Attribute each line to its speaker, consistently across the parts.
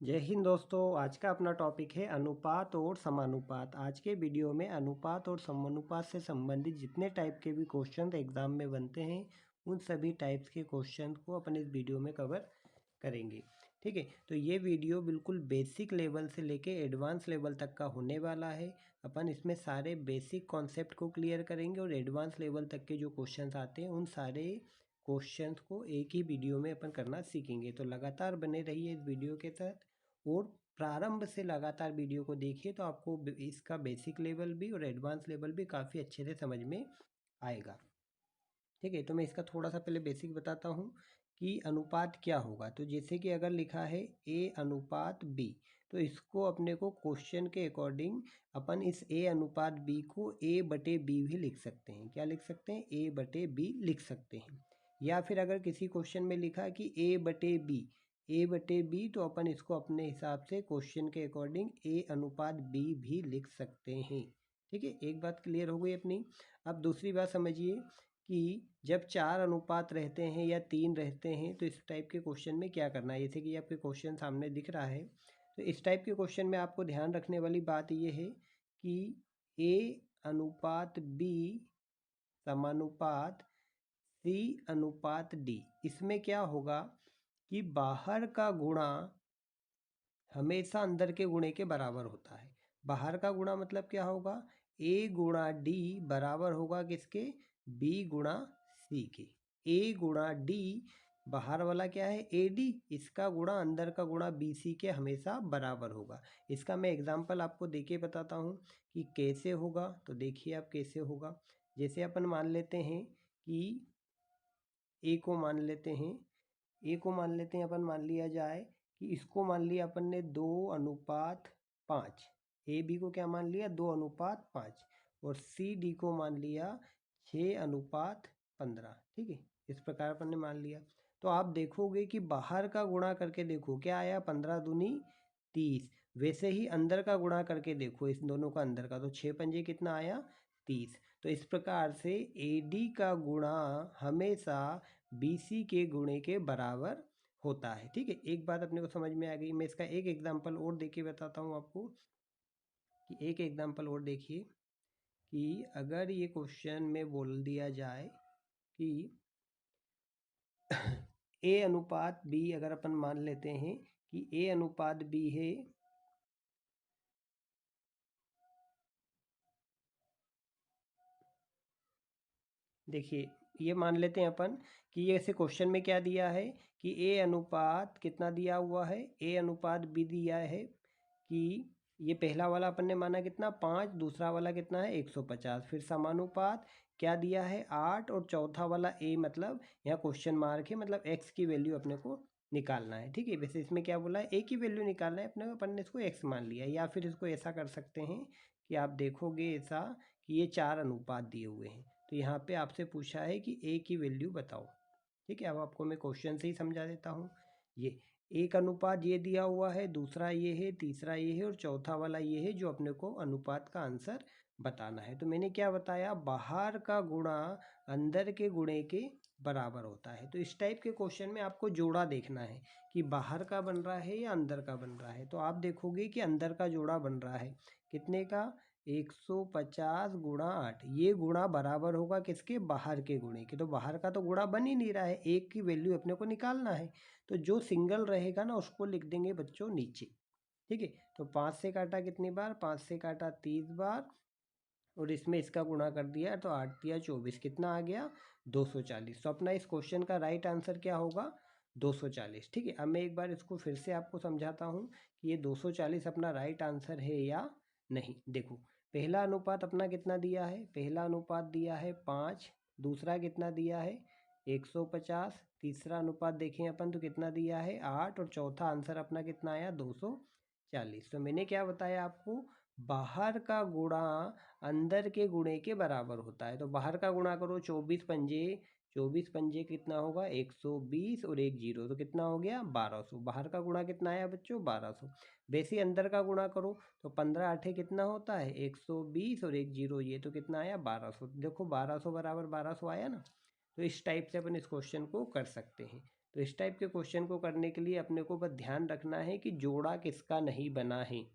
Speaker 1: जय हिंद दोस्तों। आज का अपना टॉपिक है अनुपात और समानुपात। आज के वीडियो में अनुपात और समानुपात से संबंधित जितने टाइप के भी क्वेश्चन एग्जाम में बनते हैं उन सभी टाइप्स के क्वेश्चन को अपन इस वीडियो में कवर करेंगे। ठीक है, तो ये वीडियो बिल्कुल बेसिक लेवल से लेके एडवांस लेवल तक का होने वाला है। अपन इसमें सारे बेसिक कॉन्सेप्ट को क्लियर करेंगे और एडवांस लेवल तक के जो क्वेश्चंस आते हैं उन सारे क्वेश्चंस को एक ही वीडियो में अपन करना सीखेंगे। तो लगातार बने रहिए इस वीडियो के साथ और प्रारंभ से लगातार वीडियो को देखिए तो आपको इसका बेसिक लेवल भी और एडवांस लेवल भी काफ़ी अच्छे से समझ में आएगा। ठीक है, तो मैं इसका थोड़ा सा पहले बेसिक बताता हूँ कि अनुपात क्या होगा। तो जैसे कि अगर लिखा है ए अनुपात बी, तो इसको अपने को क्वेश्चन के अकॉर्डिंग अपन इस ए अनुपात बी को ए बटे बी भी लिख सकते हैं। क्या लिख सकते हैं? ए बटे बी लिख सकते हैं। या फिर अगर किसी क्वेश्चन में लिखा कि ए बटे बी, तो अपन इसको अपने हिसाब से क्वेश्चन के अकॉर्डिंग ए अनुपात बी भी लिख सकते हैं। ठीक है, एक बात क्लियर हो गई अपनी। अब दूसरी बात समझिए कि जब 4 अनुपात रहते हैं या 3 रहते हैं तो इस टाइप के क्वेश्चन में क्या करना है। जैसे कि आपके क्वेश्चन सामने दिख रहा है, तो इस टाइप के क्वेश्चन में आपको ध्यान रखने वाली बात ये है कि ए अनुपात बी समानुपात सी अनुपात डी। इसमें क्या होगा कि बाहर का गुणा हमेशा अंदर के गुणे के बराबर होता है। बाहर का गुणा मतलब क्या होगा? ए गुणा डी बराबर होगा किसके? बी गुणा सी के। ए गुणा डी, बाहर वाला क्या है? ए डी, इसका गुणा अंदर का गुणा बी सी के हमेशा बराबर होगा। इसका मैं एग्जांपल आपको देके बताता हूँ कि कैसे होगा। तो देखिए आप कैसे होगा। जैसे अपन मान लेते हैं कि ए को मान लेते हैं अपन, मान लिया जाए कि इसको मान लिया अपन ने 2:5। ए बी को क्या मान लिया? 2:5। और सी डी को मान लिया 6:15। ठीक है, इस प्रकार अपन ने मान लिया। तो आप देखोगे कि बाहर का गुणा करके देखो क्या आया? 15 दूनी 30। वैसे ही अंदर का गुणा करके देखो इस दोनों का अंदर का, तो 6 पंजे कितना आया? 30। तो इस प्रकार से ए डी का गुणा हमेशा बी सी के गुणे के बराबर होता है। ठीक है, एक बात अपने को समझ में आ गई। मैं इसका एक एग्जांपल और देके बताता हूँ आपको कि एक एग्जांपल और देखिए कि अगर ये क्वेश्चन में बोल दिया जाए कि ए अनुपात बी, अगर अपन मान लेते हैं कि ए अनुपात बी है देखिए ये मान लेते हैं अपन कि ये ऐसे क्वेश्चन में क्या दिया है कि ए अनुपात कितना दिया हुआ है? ए अनुपात बी दिया है कि ये पहला वाला अपन ने माना कितना? 5। दूसरा वाला कितना है? 150। फिर समानुपात क्या दिया है? 8। और चौथा वाला ए, मतलब यहाँ क्वेश्चन मार्क है, मतलब एक्स की वैल्यू अपने को निकालना है। ठीक है, वैसे इसमें क्या बोला है? ए की वैल्यू निकालना है अपने को, अपन ने इसको एक्स मान लिया। या फिर इसको ऐसा कर सकते हैं कि आप देखोगे ऐसा कि ये 4 अनुपात दिए हुए हैं, तो यहाँ पे आपसे पूछा है कि ए की वैल्यू बताओ। ठीक है, अब आपको मैं क्वेश्चन से ही समझा देता हूँ। ये एक अनुपात ये दिया हुआ है, दूसरा ये है, तीसरा ये है और चौथा वाला ये है जो अपने को अनुपात का आंसर बताना है। तो मैंने क्या बताया? बाहर का गुणा अंदर के गुणे के बराबर होता है। तो इस टाइप के क्वेश्चन में आपको जोड़ा देखना है कि बाहर का बन रहा है या अंदर का बन रहा है। तो आप देखोगे कि अंदर का जोड़ा बन रहा है कितने का? 150 गुणा 8। ये गुणा बराबर होगा किसके? बाहर के गुणे के। तो बाहर का तो गुणा बन ही नहीं रहा है, एक की वैल्यू अपने को निकालना है। तो जो सिंगल रहेगा ना उसको लिख देंगे बच्चों नीचे। ठीक है, तो 5 से काटा कितनी बार? 5 से काटा 30 बार और इसमें इसका गुणा कर दिया तो 8 दिया 24। कितना आ गया? 240। तो अपना इस क्वेश्चन का राइट आंसर क्या होगा? 240। ठीक है, अब मैं एक बार इसको फिर से आपको समझाता हूँ कि ये 240 अपना राइट आंसर है या नहीं। देखो पहला अनुपात अपना कितना दिया है? पहला अनुपात दिया है 5। दूसरा कितना दिया है? 150। तीसरा अनुपात देखें अपन तो कितना दिया है? 8। और चौथा आंसर अपना कितना आया? 240। तो मैंने क्या बताया आपको? बाहर का गुणा अंदर के गुणे के बराबर होता है। तो बाहर का गुणा करो, 24 पंजे कितना होगा? 120 और एक जीरो, तो कितना हो गया? 1200। बाहर का गुणा कितना आया बच्चों? 1200। वैसे अंदर का गुणा करो तो 15 आठे कितना होता है? 120 और एक जीरो, ये तो कितना आया? 1200। देखो 1200 बराबर 1200 आया ना। तो इस टाइप से अपन इस क्वेश्चन को कर सकते हैं। तो इस टाइप के क्वेश्चन को करने के लिए अपने को बस ध्यान रखना है कि जोड़ा किसका नहीं बना है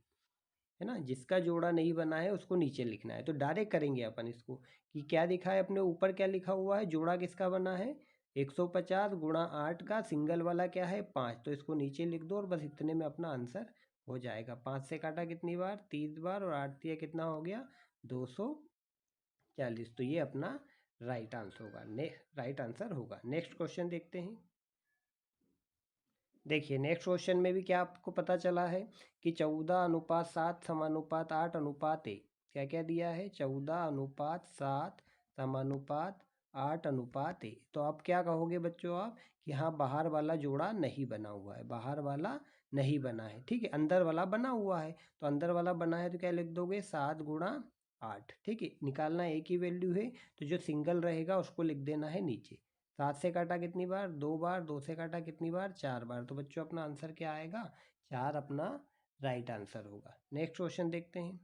Speaker 1: ना। जिसका जोड़ा नहीं बना है उसको नीचे लिखना है। तो डायरेक्ट करेंगे अपन इसको कि क्या दिखा है अपने ऊपर, क्या लिखा हुआ है, जोड़ा किसका बना है 150 गुणा 8 का, सिंगल वाला क्या है 5, तो इसको नीचे लिख दो और बस इतने में अपना आंसर हो जाएगा। 5 से काटा कितनी बार, 30 बार, और 8 दिया कितना हो गया 240। तो ये अपना राइट आंसर होगा, राइट आंसर होगा। नेक्स्ट क्वेश्चन देखते हैं। देखिए नेक्स्ट क्वेश्चन में भी क्या आपको पता चला है कि 14:7 समानुपात 8:1। क्या क्या दिया है, 14:7 समानुपात 8:1। तो आप क्या कहोगे बच्चों, आप कि हाँ बाहर वाला जोड़ा नहीं बना हुआ है, बाहर वाला नहीं बना है, ठीक है, अंदर वाला बना हुआ है। तो अंदर वाला बना है तो क्या लिख दोगे 7 गुणा 8, ठीक है, निकालना एक ही वैल्यू है तो जो सिंगल रहेगा उसको लिख देना है नीचे। 7 से काटा कितनी बार, 2 बार, 2 से काटा कितनी बार, 4 बार। तो बच्चों अपना आंसर क्या आएगा, 4 अपना राइट आंसर होगा। नेक्स्ट क्वेश्चन देखते हैं।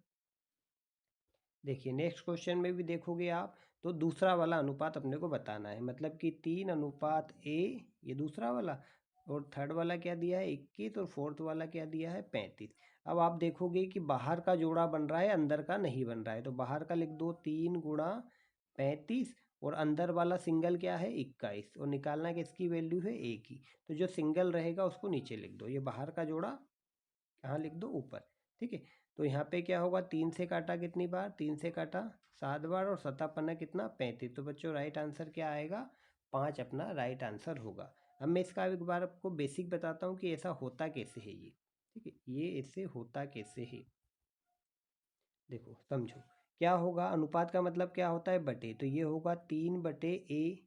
Speaker 1: देखिए नेक्स्ट क्वेश्चन में भी देखोगे आप तो दूसरा वाला अनुपात अपने को बताना है, मतलब कि 3:A, ये दूसरा वाला, और थर्ड वाला क्या दिया है 21, और फोर्थ वाला क्या दिया है 35। अब आप देखोगे कि बाहर का जोड़ा बन रहा है, अंदर का नहीं बन रहा है, तो बाहर का लिख दो 3 गुणा 35, और अंदर वाला सिंगल क्या है 21, और निकालना किसकी वैल्यू है एक ही। तो जो सिंगल रहेगा उसको नीचे लिख दो, ये बाहर का जोड़ा कहाँ लिख दो ऊपर, ठीक है। तो यहाँ पे क्या होगा, 3 से काटा कितनी बार, 3 से काटा 7 बार, और 7 कितना 35। तो बच्चों राइट आंसर क्या आएगा 5 अपना राइट आंसर होगा। अब मैं इसका एक बार आपको बेसिक बताता हूँ कि ऐसा होता कैसे है ये, ठीक है, ये ऐसे होता कैसे है। देखो समझो, क्या होगा, अनुपात का मतलब क्या होता है बटे, तो ये होगा 3/A,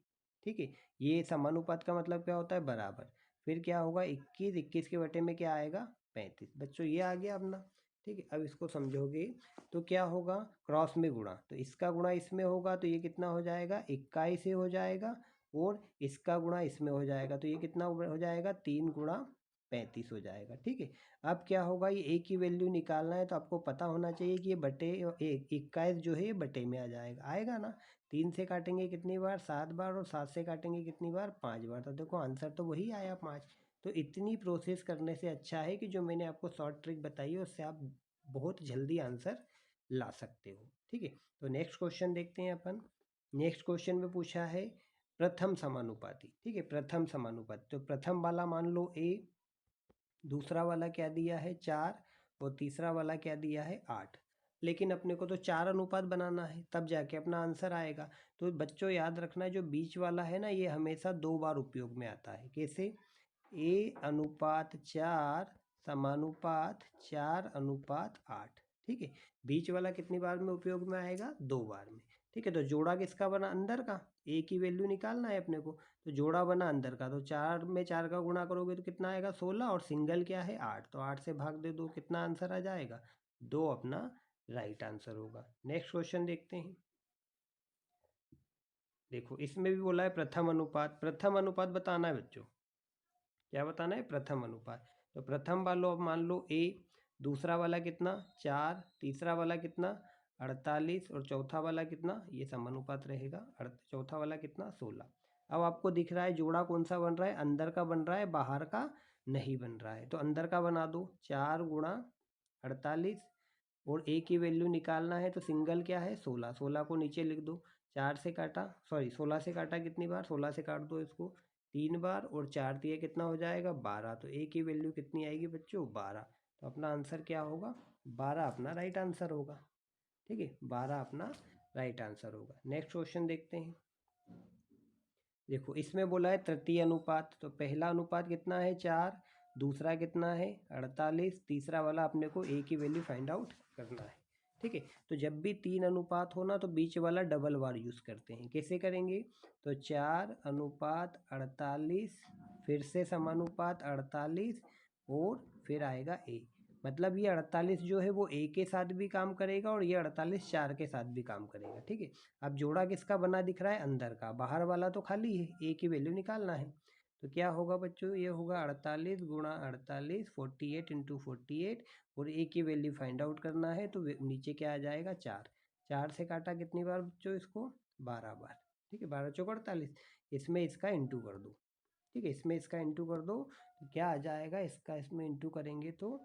Speaker 1: ठीक है। ये समानुपात का मतलब क्या होता है बराबर। फिर क्या होगा 21, 21 के बटे में क्या आएगा 35। बच्चों ये आ गया अपना, ठीक है। अब इसको समझोगे तो क्या होगा, क्रॉस में गुणा, तो इसका गुणा इसमें होगा तो ये कितना हो जाएगा 21 से हो जाएगा, और इसका गुणा इसमें हो जाएगा तो ये कितना हो जाएगा 3 गुणा 35 हो जाएगा, ठीक है। अब क्या होगा, ये एक की वैल्यू निकालना है तो आपको पता होना चाहिए कि ये बटे 21 जो है ये बटे में आ जाएगा, आएगा ना। 3 से काटेंगे कितनी बार 7 बार, और 7 से काटेंगे कितनी बार 5 बार, तो देखो आंसर तो वही आया 5। तो इतनी प्रोसेस करने से अच्छा है कि जो मैंने आपको शॉर्ट ट्रिक बताई है उससे आप बहुत जल्दी आंसर ला सकते हो, ठीक है। तो नेक्स्ट क्वेश्चन देखते हैं अपन। नेक्स्ट क्वेश्चन में पूछा है प्रथम समानुपाती, ठीक है, प्रथम समानुपाती। तो प्रथम वाला मान लो A, दूसरा वाला क्या दिया है 4, और तीसरा वाला क्या दिया है 8। लेकिन अपने को तो 4 अनुपात बनाना है तब जाके अपना आंसर आएगा। तो बच्चों याद रखना जो बीच वाला है ना ये हमेशा 2 बार उपयोग में आता है। कैसे, A:4 समानुपात 4:8, ठीक है। बीच वाला कितनी बार में उपयोग में आएगा 2 बार में, ठीक है। तो जोड़ा किसका बना, अंदर का, ए की वैल्यू निकालना है अपने को, तो जोड़ा बना अंदर का, तो 4 में 4 का गुणा करोगे तो कितना आएगा 16, और सिंगल क्या है 8, तो 8 से भाग दे दो, कितना आंसर आ जाएगा 2 अपना राइट आंसर होगा। नेक्स्ट क्वेश्चन देखते हैं। देखो इसमें भी बोला है प्रथम अनुपात, प्रथम अनुपात बताना है बच्चों, क्या बताना है प्रथम अनुपात। तो प्रथम वाला अब मान लो A, दूसरा वाला कितना 4, तीसरा वाला कितना 48, और चौथा वाला कितना, ये समानुपात रहेगा, चौथा वाला कितना 16। अब आपको दिख रहा है जोड़ा कौन सा बन रहा है, अंदर का बन रहा है, बाहर का नहीं बन रहा है। तो अंदर का बना दो 4 गुणा 48, और ए की वैल्यू निकालना है तो सिंगल क्या है 16, 16 को नीचे लिख दो। 4 से काटा, सॉरी 16 से काटा कितनी बार, 16 से काट दो इसको 3 बार, और 4 दिए कितना हो जाएगा 12। तो ए की वैल्यू कितनी आएगी बच्चों 12। तो अपना आंसर क्या होगा 12 अपना राइट आंसर होगा, ठीक है, 12 अपना राइट आंसर होगा। नेक्स्ट क्वेश्चन देखते हैं। देखो इसमें बोला है तृतीय अनुपात, तो पहला अनुपात कितना है 4, दूसरा कितना है 48, तीसरा वाला अपने को ए की वैल्यू फाइंड आउट करना है, ठीक है। तो जब भी 3 अनुपात हो ना तो बीच वाला डबल बार यूज़ करते हैं। कैसे करेंगे, तो 4:48, फिर से समानुपात 48, और फिर आएगा ए, मतलब ये 48 जो है वो ए के साथ भी काम करेगा, और ये 48 4 के साथ भी काम करेगा, ठीक है। अब जोड़ा किसका बना दिख रहा है, अंदर का, बाहर वाला तो खाली है, ए की वैल्यू निकालना है। तो क्या होगा बच्चों, ये होगा 48 गुणा 48, 48 इंटू 48, और ए की वैल्यू फाइंड आउट करना है तो नीचे क्या आ जाएगा 4। 4 से काटा कितनी बार बच्चों इसको 12 बार, ठीक है, 12 चौक 48, इसमें इसका इंटू कर दो, ठीक है, इसमें इसका इंटू कर दो तो क्या आ जाएगा, इसका इसमें इंटू करेंगे तो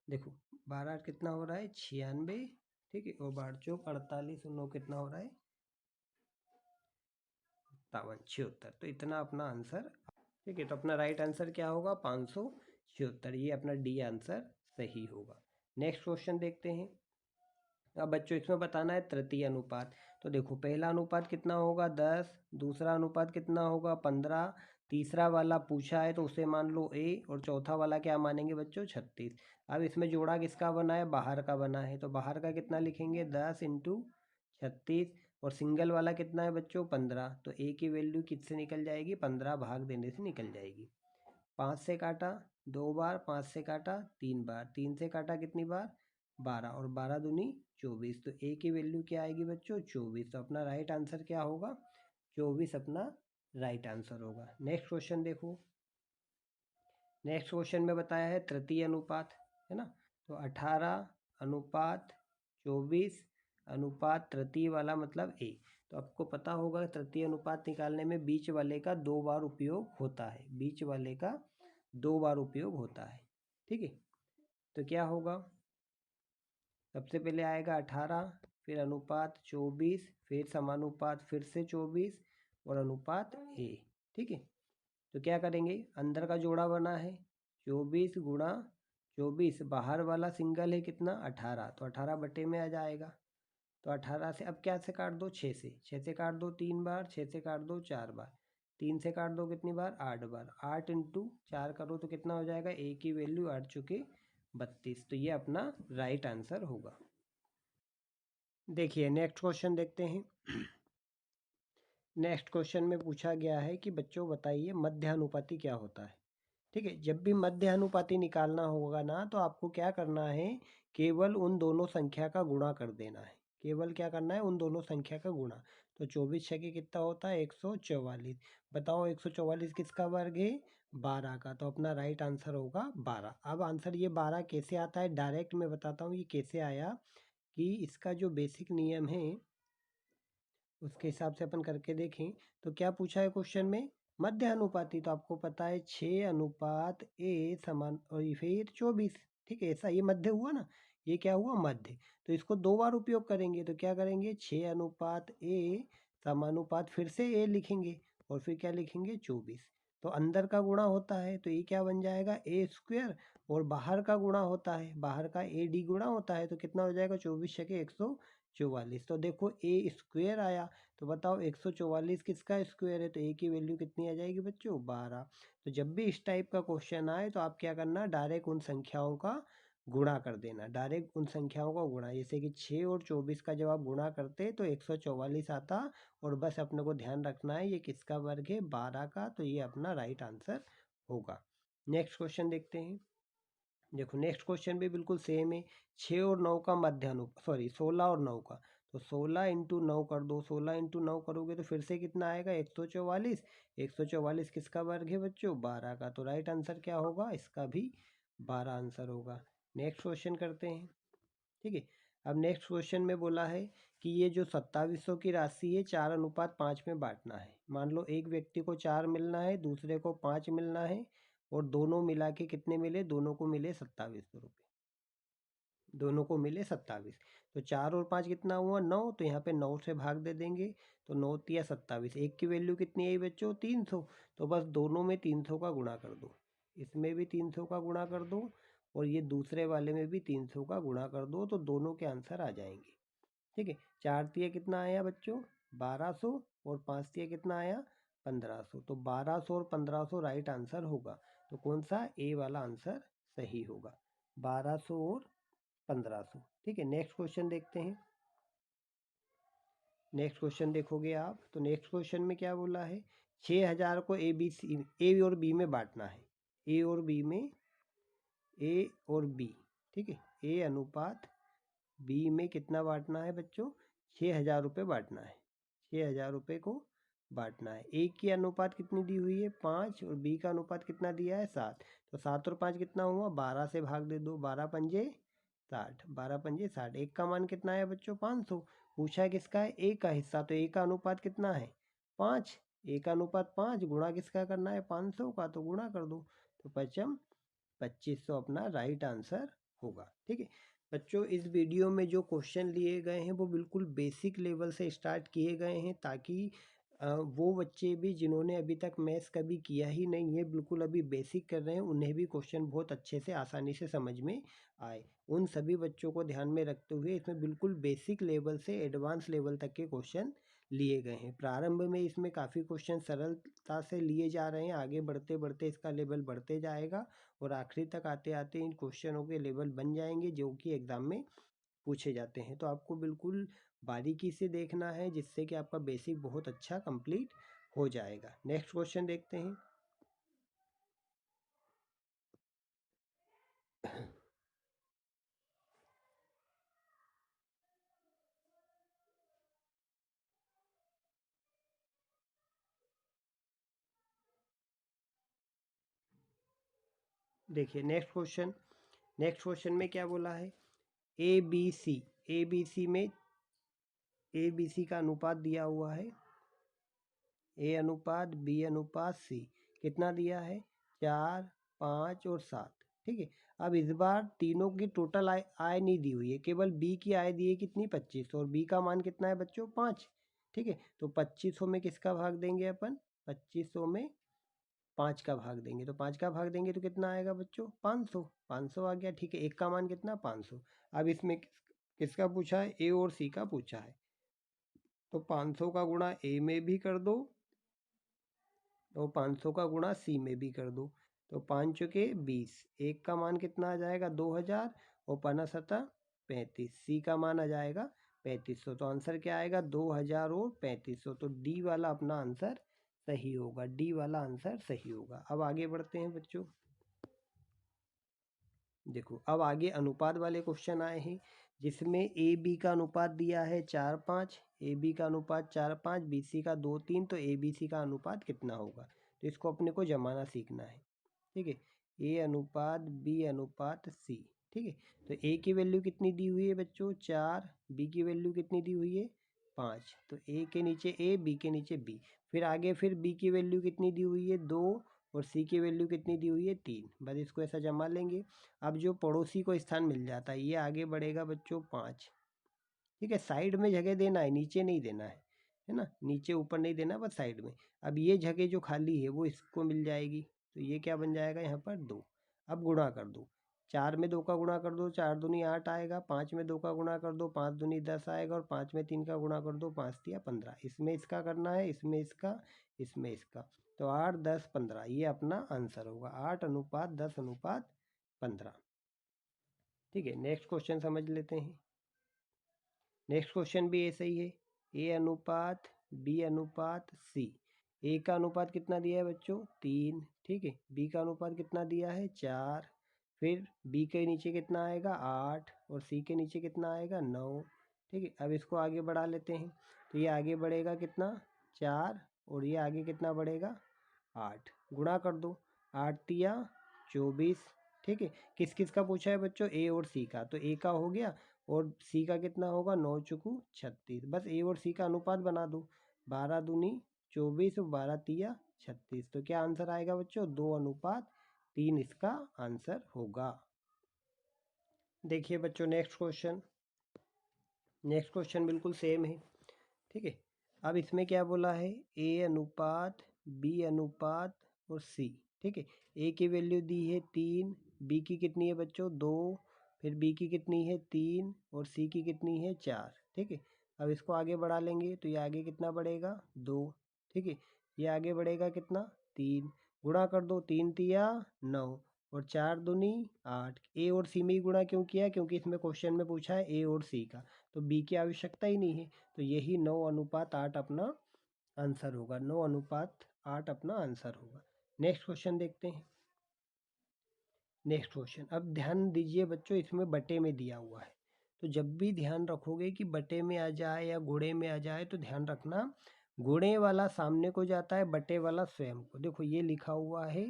Speaker 1: देखो 12 कितना हो रहा है 96, ठीक है, और 12 चौक 48 और 9 कितना हो रहा है 57, तो इतना अपना आंसर। ठीक है, तो अपना राइट आंसर क्या होगा 576, ये अपना डी आंसर सही होगा। नेक्स्ट क्वेश्चन देखते हैं। अब बच्चों इसमें बताना है तृतीय अनुपात। तो देखो पहला अनुपात कितना होगा 10, दूसरा अनुपात कितना होगा 15, तीसरा वाला पूछा है तो उसे मान लो a, और चौथा वाला क्या मानेंगे बच्चों 36। अब इसमें जोड़ा किसका बना है, बाहर का बना है, तो बाहर का कितना लिखेंगे 10 इंटू 36, और सिंगल वाला कितना है बच्चों 15, तो a की वैल्यू किससे निकल जाएगी 15 भाग देने से निकल जाएगी। 5 से काटा 2 बार, 5 से काटा 3 बार, 3 से काटा कितनी बार 12, और 12 दूनी 24, तो ए की वैल्यू क्या आएगी बच्चों 24, तो अपना राइट आंसर क्या होगा 24 अपना राइट आंसर होगा। नेक्स्ट क्वेश्चन देखो। नेक्स्ट क्वेश्चन में बताया है तृतीय अनुपात, है ना, तो 18 अनुपात 24 अनुपात तृतीय वाला मतलब ए। तो आपको पता होगा तृतीय अनुपात निकालने में बीच वाले का 2 बार उपयोग होता है, बीच वाले का 2 बार उपयोग होता है। ठीक है, तो क्या होगा, सबसे पहले आएगा 18, फिर अनुपात 24, फिर समानुपात फिर से 24 और अनुपात ए। ठीक है, तो क्या करेंगे, अंदर का जोड़ा बना है 24 गुणा 24, बाहर वाला सिंगल है कितना 18, तो 18 बटे में आ जाएगा। तो 18 से अब क्या से काट दो 6 से, 6 से काट दो 3 बार, 6 से काट दो 4 बार, 3 से काट दो कितनी बार 8 बार, 8 इंटू 4 करो तो कितना हो जाएगा, ए की वैल्यू 8 चुके 32, तो ये अपना राइट आंसर होगा। देखिए नेक्स्ट क्वेश्चन देखते हैं। नेक्स्ट क्वेश्चन में पूछा गया है कि बच्चों बताइए मध्यानुपाती क्या होता है। ठीक है, जब भी मध्यानुपाती निकालना होगा ना तो आपको क्या करना है, केवल उन दोनों संख्या का गुणा कर देना है, केवल क्या करना है उन दोनों संख्या का गुणा। तो 24 छके कितना होता है 144, बताओ 144 किसका वर्ग है 12 का, तो अपना राइट आंसर होगा 12। अब आंसर ये 12 कैसे आता है, डायरेक्ट मैं बताता हूँ ये कैसे आया, कि इसका जो बेसिक नियम है उसके हिसाब से अपन करके देखें। तो क्या पूछा है क्वेश्चन में, मध्य अनुपाती, तो आपको पता है 6 अनुपात ए समान और फिर 24। ठीक है, ऐसा ये मध्य हुआ ना, ये क्या हुआ मध्य, तो इसको 2 बार उपयोग करेंगे, तो क्या करेंगे 6 अनुपात ए समानुपात फिर से ए लिखेंगे और फिर क्या लिखेंगे 24, तो अंदर का गुणा होता है तो ये क्या बन जाएगा ए स्क्वायर, और बाहर का गुणा होता है, बाहर का ए डी गुणा होता है, तो कितना हो जाएगा 24 छके 144, तो देखो ए स्क्वायर आया, तो बताओ 144 किसका स्क्वायर है, तो ए की वैल्यू कितनी आ जाएगी बच्चों 12। तो जब भी इस टाइप का क्वेश्चन आए तो आप क्या करना, डायरेक्ट उन संख्याओं का गुणा कर देना, डायरेक्ट उन संख्याओं का गुणा, जैसे कि 6 और 24 का जब आप गुणा करते तो 144 आता, और बस अपने को ध्यान रखना है ये किसका वर्ग है 12 का, तो ये अपना राइट आंसर होगा। नेक्स्ट क्वेश्चन देखते हैं। देखो नेक्स्ट क्वेश्चन भी बिल्कुल सेम है, 6 और 9 का सॉरी 16 और 9 का, तो 16 इंटू 9 कर दो, 16 इंटू 9 करोगे तो फिर से कितना आएगा 144, 144 किसका वर्ग है बच्चों 12 का, तो राइट आंसर क्या होगा इसका भी 12 आंसर होगा। नेक्स्ट क्वेश्चन करते हैं। ठीक है, अब नेक्स्ट क्वेश्चन में बोला है कि ये जो 2700 की राशि है 4 अनुपात 5 में बांटना है। मान लो एक व्यक्ति को 4 मिलना है, दूसरे को 5 मिलना है, और दोनों मिला के कितने मिले, दोनों को मिले 2700 रुपये, दोनों को मिले 27, तो 4 और 5 कितना हुआ 9, तो यहाँ पे 9 से भाग दे देंगे, तो 9 तिया 27, एक की वैल्यू कितनी आई बच्चों 300, तो बस दोनों में 300 का गुणा कर दो, इसमें भी 300 का गुणा कर दो और ये दूसरे वाले में भी 300 का गुणा कर दो, तो दोनों के आंसर आ जाएंगे। ठीक है, 4 तिया कितना आया बच्चों 1200, और 5 तिया कितना आया 1500, तो 1200 और 1500 राइट आंसर होगा, तो कौन सा ए वाला आंसर सही होगा 1200 और 1500। ठीक है, नेक्स्ट क्वेश्चन देखते हैं। नेक्स्ट क्वेश्चन देखोगे आप, तो नेक्स्ट क्वेश्चन में क्या बोला है, 6000 को ए और बी में बांटना है, ए और बी में, ए और बी, ठीक है, ए अनुपात बी में कितना बांटना है बच्चों 6000 रुपये बांटना है, 6000 रुपये को बांटना है। ए की अनुपात कितनी दी हुई है 5, और बी का अनुपात कितना दिया है 7, तो 7 और 5 कितना हुआ 12 से भाग दे दो, 12 पंजे 60, 12 पंजे 60, एक का मान कितना है बच्चों 500, पूछा है किसका है ए का हिस्सा, तो ए का अनुपात कितना है 5, 1:5 गुणा किसका करना है 500 का, तो गुणा कर दो, तो 2500 अपना राइट आंसर होगा। ठीक है बच्चों, इस वीडियो में जो क्वेश्चन लिए गए हैं वो बिल्कुल बेसिक लेवल से स्टार्ट किए गए हैं, ताकि वो बच्चे भी जिन्होंने अभी तक मैथ्स कभी किया ही नहीं है, बिल्कुल अभी बेसिक कर रहे हैं, उन्हें भी क्वेश्चन बहुत अच्छे से आसानी से समझ में आए। उन सभी बच्चों को ध्यान में रखते हुए इसमें बिल्कुल बेसिक लेवल से एडवांस लेवल तक के क्वेश्चन लिए गए हैं। प्रारंभ में इसमें काफ़ी क्वेश्चन सरलता से लिए जा रहे हैं, आगे बढ़ते बढ़ते इसका लेवल बढ़ते जाएगा और आखिरी तक आते आते इन क्वेश्चनों के लेवल बन जाएंगे जो कि एग्ज़ाम में पूछे जाते हैं। तो आपको बिल्कुल बारीकी से देखना है, जिससे कि आपका बेसिक बहुत अच्छा कंप्लीट हो जाएगा। नेक्स्ट क्वेश्चन देखते हैं। देखिए नेक्स्ट क्वेश्चन में क्या बोला है, ए बी सी का अनुपात दिया हुआ है, ए अनुपात बी अनुपात सी कितना दिया है 4, 5 और 7। ठीक है, अब इस बार तीनों की टोटल आय नहीं दी हुई है, केवल बी की आय दी है कितनी 25, और बी का मान कितना है बच्चों 5। ठीक है, तो 2500 में किसका भाग देंगे अपन, 2500 में 5 का भाग देंगे, तो 5 का भाग देंगे तो कितना आएगा बच्चों 500, 500 आ गया। ठीक है, एक का मान कितना 500। अब इसमें किसका पूछा है, ए और सी का पूछा है, तो 500 का गुणा ए में भी कर दो और 500 का गुणा सी में भी कर दो, तो 5 चुके 20, एक का मान कितना आ जाएगा 2000 और 5 35, सी का मान आ जाएगा 3500। तो आंसर क्या आएगा 2000 और 3500, तो डी वाला अपना आंसर सही होगा, डी वाला आंसर सही होगा। अब आगे बढ़ते हैं बच्चों। देखो अब आगे अनुपात वाले क्वेश्चन आए हैं, जिसमें ए बी का अनुपात दिया है 4-5, ए बी का अनुपात 4-5, बी सी का 2-3, तो ए बी सी का अनुपात कितना होगा, तो इसको अपने को जमाना सीखना है। ठीक है, ए अनुपात बी अनुपात सी। ठीक है, तो ए की वैल्यू कितनी दी हुई है बच्चों 4, बी की वैल्यू कितनी दी हुई है 5, तो ए के नीचे ए, बी के नीचे बी, फिर आगे फिर बी की वैल्यू कितनी दी हुई है 2 और सी की वैल्यू कितनी दी हुई है 3, बस इसको ऐसा जमा लेंगे। अब जो पड़ोसी को स्थान मिल जाता है ये आगे बढ़ेगा बच्चों 5। ठीक है, साइड में जगह देना है, नीचे नहीं देना है ना, नीचे ऊपर नहीं देना, बस साइड में। अब ये जगह जो खाली है वो इसको मिल जाएगी, तो ये क्या बन जाएगा यहाँ पर 2। अब गुणा कर दो, 4 में 2 का गुणा कर दो 4 दूनी 8 आएगा, 5 में 2 का गुणा कर दो 5 दूनी 10 आएगा, और 5 में 3 का गुणा कर दो 5 तिया 15, इसमें इसका करना है, इसमें इसका, इसमें इसका, तो 8, 10, 15 ये अपना आंसर होगा, 8 अनुपात 10 अनुपात 15। ठीक है, नेक्स्ट क्वेश्चन समझ लेते हैं। नेक्स्ट क्वेश्चन भी ऐसा ही है, ए अनुपात बी अनुपात सी। ए का अनुपात कितना दिया है बच्चों 3। ठीक है, बी का अनुपात कितना दिया है 4, फिर बी के नीचे कितना आएगा 8 और सी के नीचे कितना आएगा 9। ठीक है, अब इसको आगे बढ़ा लेते हैं, तो ये आगे बढ़ेगा कितना 4 और ये आगे कितना बढ़ेगा 8, गुणा कर दो 8 तिया 24। ठीक है, किस किस का पूछा है बच्चों ए और सी का, तो ए का हो गया और सी का कितना होगा 9 चुकू 36, बस ए और सी का अनुपात बना दो, 12 दूनी 24 और 12 तिया 36, तो क्या आंसर आएगा बच्चों 2 अनुपात 3 इसका आंसर होगा। देखिए बच्चों नेक्स्ट क्वेश्चन बिल्कुल सेम है। ठीक है, अब इसमें क्या बोला है, ए अनुपात बी अनुपात और सी। ठीक है, ए की वैल्यू दी है 3, बी की कितनी है बच्चों 2, फिर बी की कितनी है 3 और सी की कितनी है 4। ठीक है, अब इसको आगे बढ़ा लेंगे तो ये आगे कितना बढ़ेगा 2। ठीक है, ये आगे बढ़ेगा कितना 3, गुणा कर दो 3 तिया 9 और 4 दूनी 8। ए और सी में ही गुणा क्यों किया, क्योंकि इसमें क्वेश्चन में पूछा है ए और सी का, तो बी की आवश्यकता ही नहीं है, तो यही 9 अनुपात 8 अपना आंसर होगा, 9 अनुपात 8 अपना आंसर होगा। नेक्स्ट क्वेश्चन देखते हैं। नेक्स्ट क्वेश्चन, अब ध्यान दीजिए बच्चों, इसमें बटे में दिया हुआ है, तो जब भी ध्यान रखोगे कि बटे में आ जाए या गुणे में आ जाए तो ध्यान रखना गुणे वाला सामने को जाता है, बटे वाला स्वयं को। देखो ये लिखा हुआ है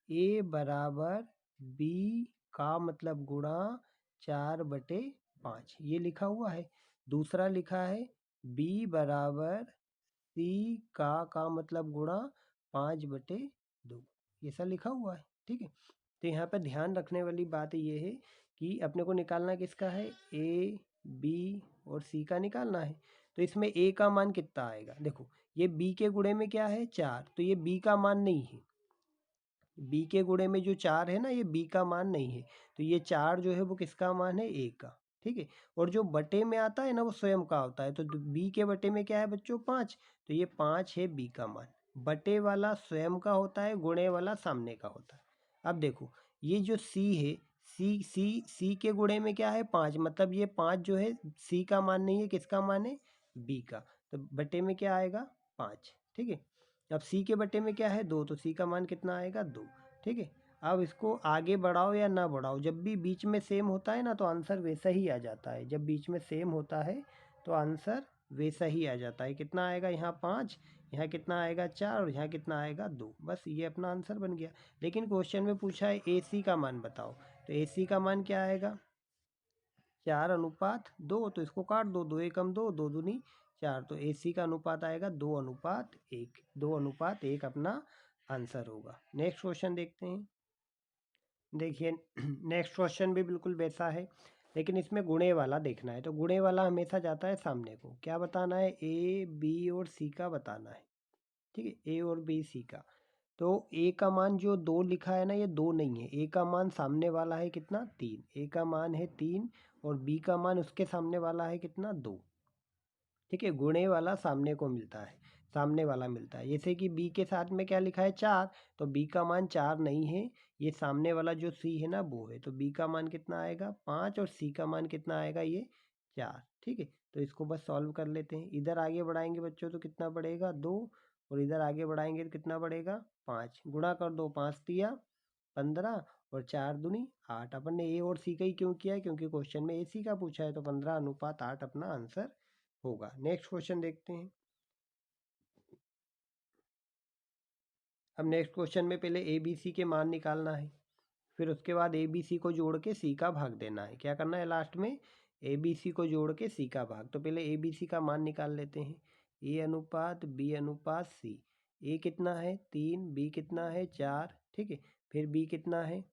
Speaker 1: ए बराबर बी का मतलब गुणा 4/5, ये लिखा हुआ है। दूसरा लिखा है बी बराबर सी का मतलब गुणा 5/2, ये सब लिखा हुआ है। ठीक है, तो यहाँ पर ध्यान रखने वाली बात ये है कि अपने को निकालना किसका है, ए बी और सी का निकालना है। तो इसमें ए का मान कितना आएगा, देखो ये बी के गुणे में क्या है 4, तो ये बी का मान नहीं है। बी के गुणे में जो 4 है ना, ये बी का मान नहीं है। तो ये 4 जो है वो किसका मान है, ए का। ठीक है, और जो बटे में आता है ना वो स्वयं का होता है। तो बी के बटे में क्या है बच्चों, 5, तो ये 5 है बी का मान। बटे वाला स्वयं का होता है, गुणे वाला सामने का होता है। अब देखो ये जो सी है, सी के गुणे में क्या है 5, मतलब ये 5 जो है सी का मान नहीं है, किसका मान है, बी का। तो बटे में क्या आएगा 5। ठीक है, अब सी के बटे में क्या है 2, तो सी का मान कितना आएगा 2। ठीक है, अब इसको आगे बढ़ाओ या ना बढ़ाओ, जब भी बीच में सेम होता है ना तो आंसर वैसा ही आ जाता है। जब बीच में सेम होता है तो आंसर वैसा ही आ जाता है। कितना आएगा यहाँ 5, यहाँ कितना आएगा 4 और यहाँ कितना आएगा 2, बस ये अपना आंसर बन गया। लेकिन क्वेश्चन में पूछा है ए सी का मान बताओ, तो ए सी का मान क्या आएगा 4:2, तो इसको काट दो, 2 एकम 2, 2 दूनी 4, तो ए सी का अनुपात आएगा 2:1। 2:1 अपना आंसर होगा। नेक्स्ट क्वेश्चन देखते हैं। देखिए नेक्स्ट क्वेश्चन भी बिल्कुल वैसा है, लेकिन इसमें गुणे वाला देखना है। तो गुणे वाला हमेशा जाता है सामने को। क्या बताना है, ए बी और सी का बताना है। ठीक है, ए और बी सी का। तो ए का मान जो 2 लिखा है ना, ये 2 नहीं है। ए का मान सामने वाला है कितना 3, ए का मान है 3, और बी का मान उसके सामने वाला है कितना 2। ठीक है, गुणे वाला सामने को मिलता है, सामने वाला मिलता है। जैसे कि बी के साथ में क्या लिखा है 4, तो बी का मान 4 नहीं है, ये सामने वाला जो सी है ना वो है। तो बी का मान कितना आएगा 5, और सी का मान कितना आएगा ये 4। ठीक है, तो इसको बस सॉल्व कर लेते हैं। इधर आगे बढ़ाएंगे बच्चों तो कितना बढ़ेगा 2, और इधर आगे बढ़ाएंगे तो कितना बढ़ेगा 5। गुणा कर दो, 5 तिया 15 और 4 दूनी 8। अपन ने ए और सी का ही क्यों किया है, क्योंकि क्वेश्चन में ए सी का पूछा है, तो 15:8 अपना आंसर होगा। नेक्स्ट क्वेश्चन देखते हैं। अब नेक्स्ट क्वेश्चन में पहले ए बी सी के मान निकालना है, फिर उसके बाद ए बी सी को जोड़ के सी का भाग देना है। क्या करना है लास्ट में, ए बी सी को जोड़ के सी का भाग। तो पहले ए बी सी का मान निकाल लेते हैं। ए अनुपात बी अनुपात सी। ए कितना है 3, बी कितना है 4। ठीक है, फिर बी कितना है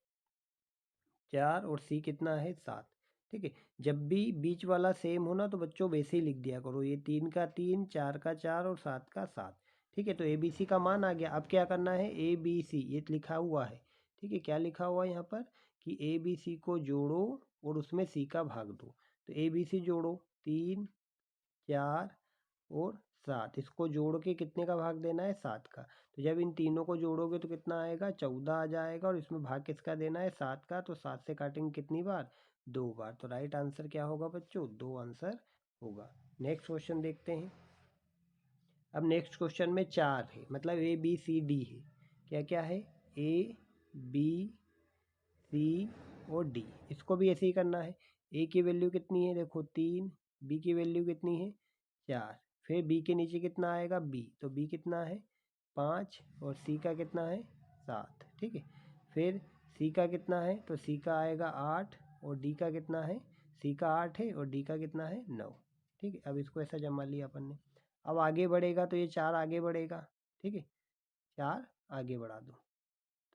Speaker 1: 4 और सी कितना है 7। ठीक है, जब भी बीच वाला सेम हो ना तो बच्चों वैसे ही लिख दिया करो, ये 3 का 3, 4 का 4 और 7 का 7। ठीक है, तो ए बी सी का मान आ गया। अब क्या करना है, ए बी सी ये लिखा हुआ है। ठीक है, क्या लिखा हुआ है यहाँ पर कि ए बी सी को जोड़ो और उसमें सी का भाग दो। तो ए बी सी जोड़ो, 3, 4 और 7, इसको जोड़ के कितने का भाग देना है 7 का। तो जब इन तीनों को जोड़ोगे तो कितना आएगा 14 आ जाएगा, और इसमें भाग किसका देना है 7 का। तो 7 से काटेंगे कितनी बार, 2 बार। तो राइट आंसर क्या होगा बच्चों, 2 आंसर होगा। नेक्स्ट क्वेश्चन देखते हैं। अब नेक्स्ट क्वेश्चन में 4 है, मतलब ए बी सी डी है। क्या क्या है, ए बी सी और डी। इसको भी ऐसे ही करना है। ए की वैल्यू कितनी है देखो 3, बी की वैल्यू कितनी है 4, फिर बी के नीचे कितना आएगा बी, तो बी कितना है 5, और सी का कितना है 7। ठीक है, फिर सी का कितना है, तो सी का आएगा 8, और डी का कितना है, सी का 8 है और डी का कितना है 9। ठीक है, अब इसको ऐसा जमा लिया अपन ने। अब आगे बढ़ेगा तो ये 4 आगे बढ़ेगा। ठीक है, 4 आगे बढ़ा दो,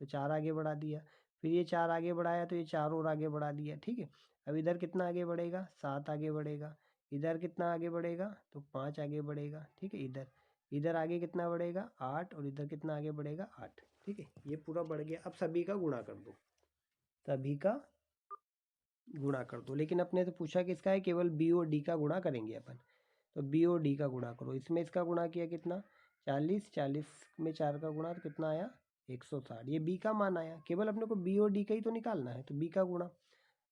Speaker 1: तो 4 आगे बढ़ा दिया। फिर ये 4 आगे बढ़ाया तो ये 4 और आगे बढ़ा दिया। ठीक है, अब इधर कितना आगे बढ़ेगा 7 आगे बढ़ेगा। इधर कितना आगे बढ़ेगा, तो 5 आगे बढ़ेगा। ठीक है, इधर इधर आगे कितना बढ़ेगा 8, और इधर कितना आगे बढ़ेगा 8। ठीक है, ये पूरा बढ़ गया। अब सभी का गुणा कर दो, सभी का गुणा कर दो। लेकिन अपने तो पूछा किसका है, केवल बी और डी का गुणा करेंगे अपन। तो बी और डी का गुणा करो। इसमें इसका गुणा किया कितना 40, 40 में 4 का गुणा तो कितना आया 160। ये बी का मान आया। केवल अपने को बी और डी का ही तो निकालना है, तो बी का गुणा।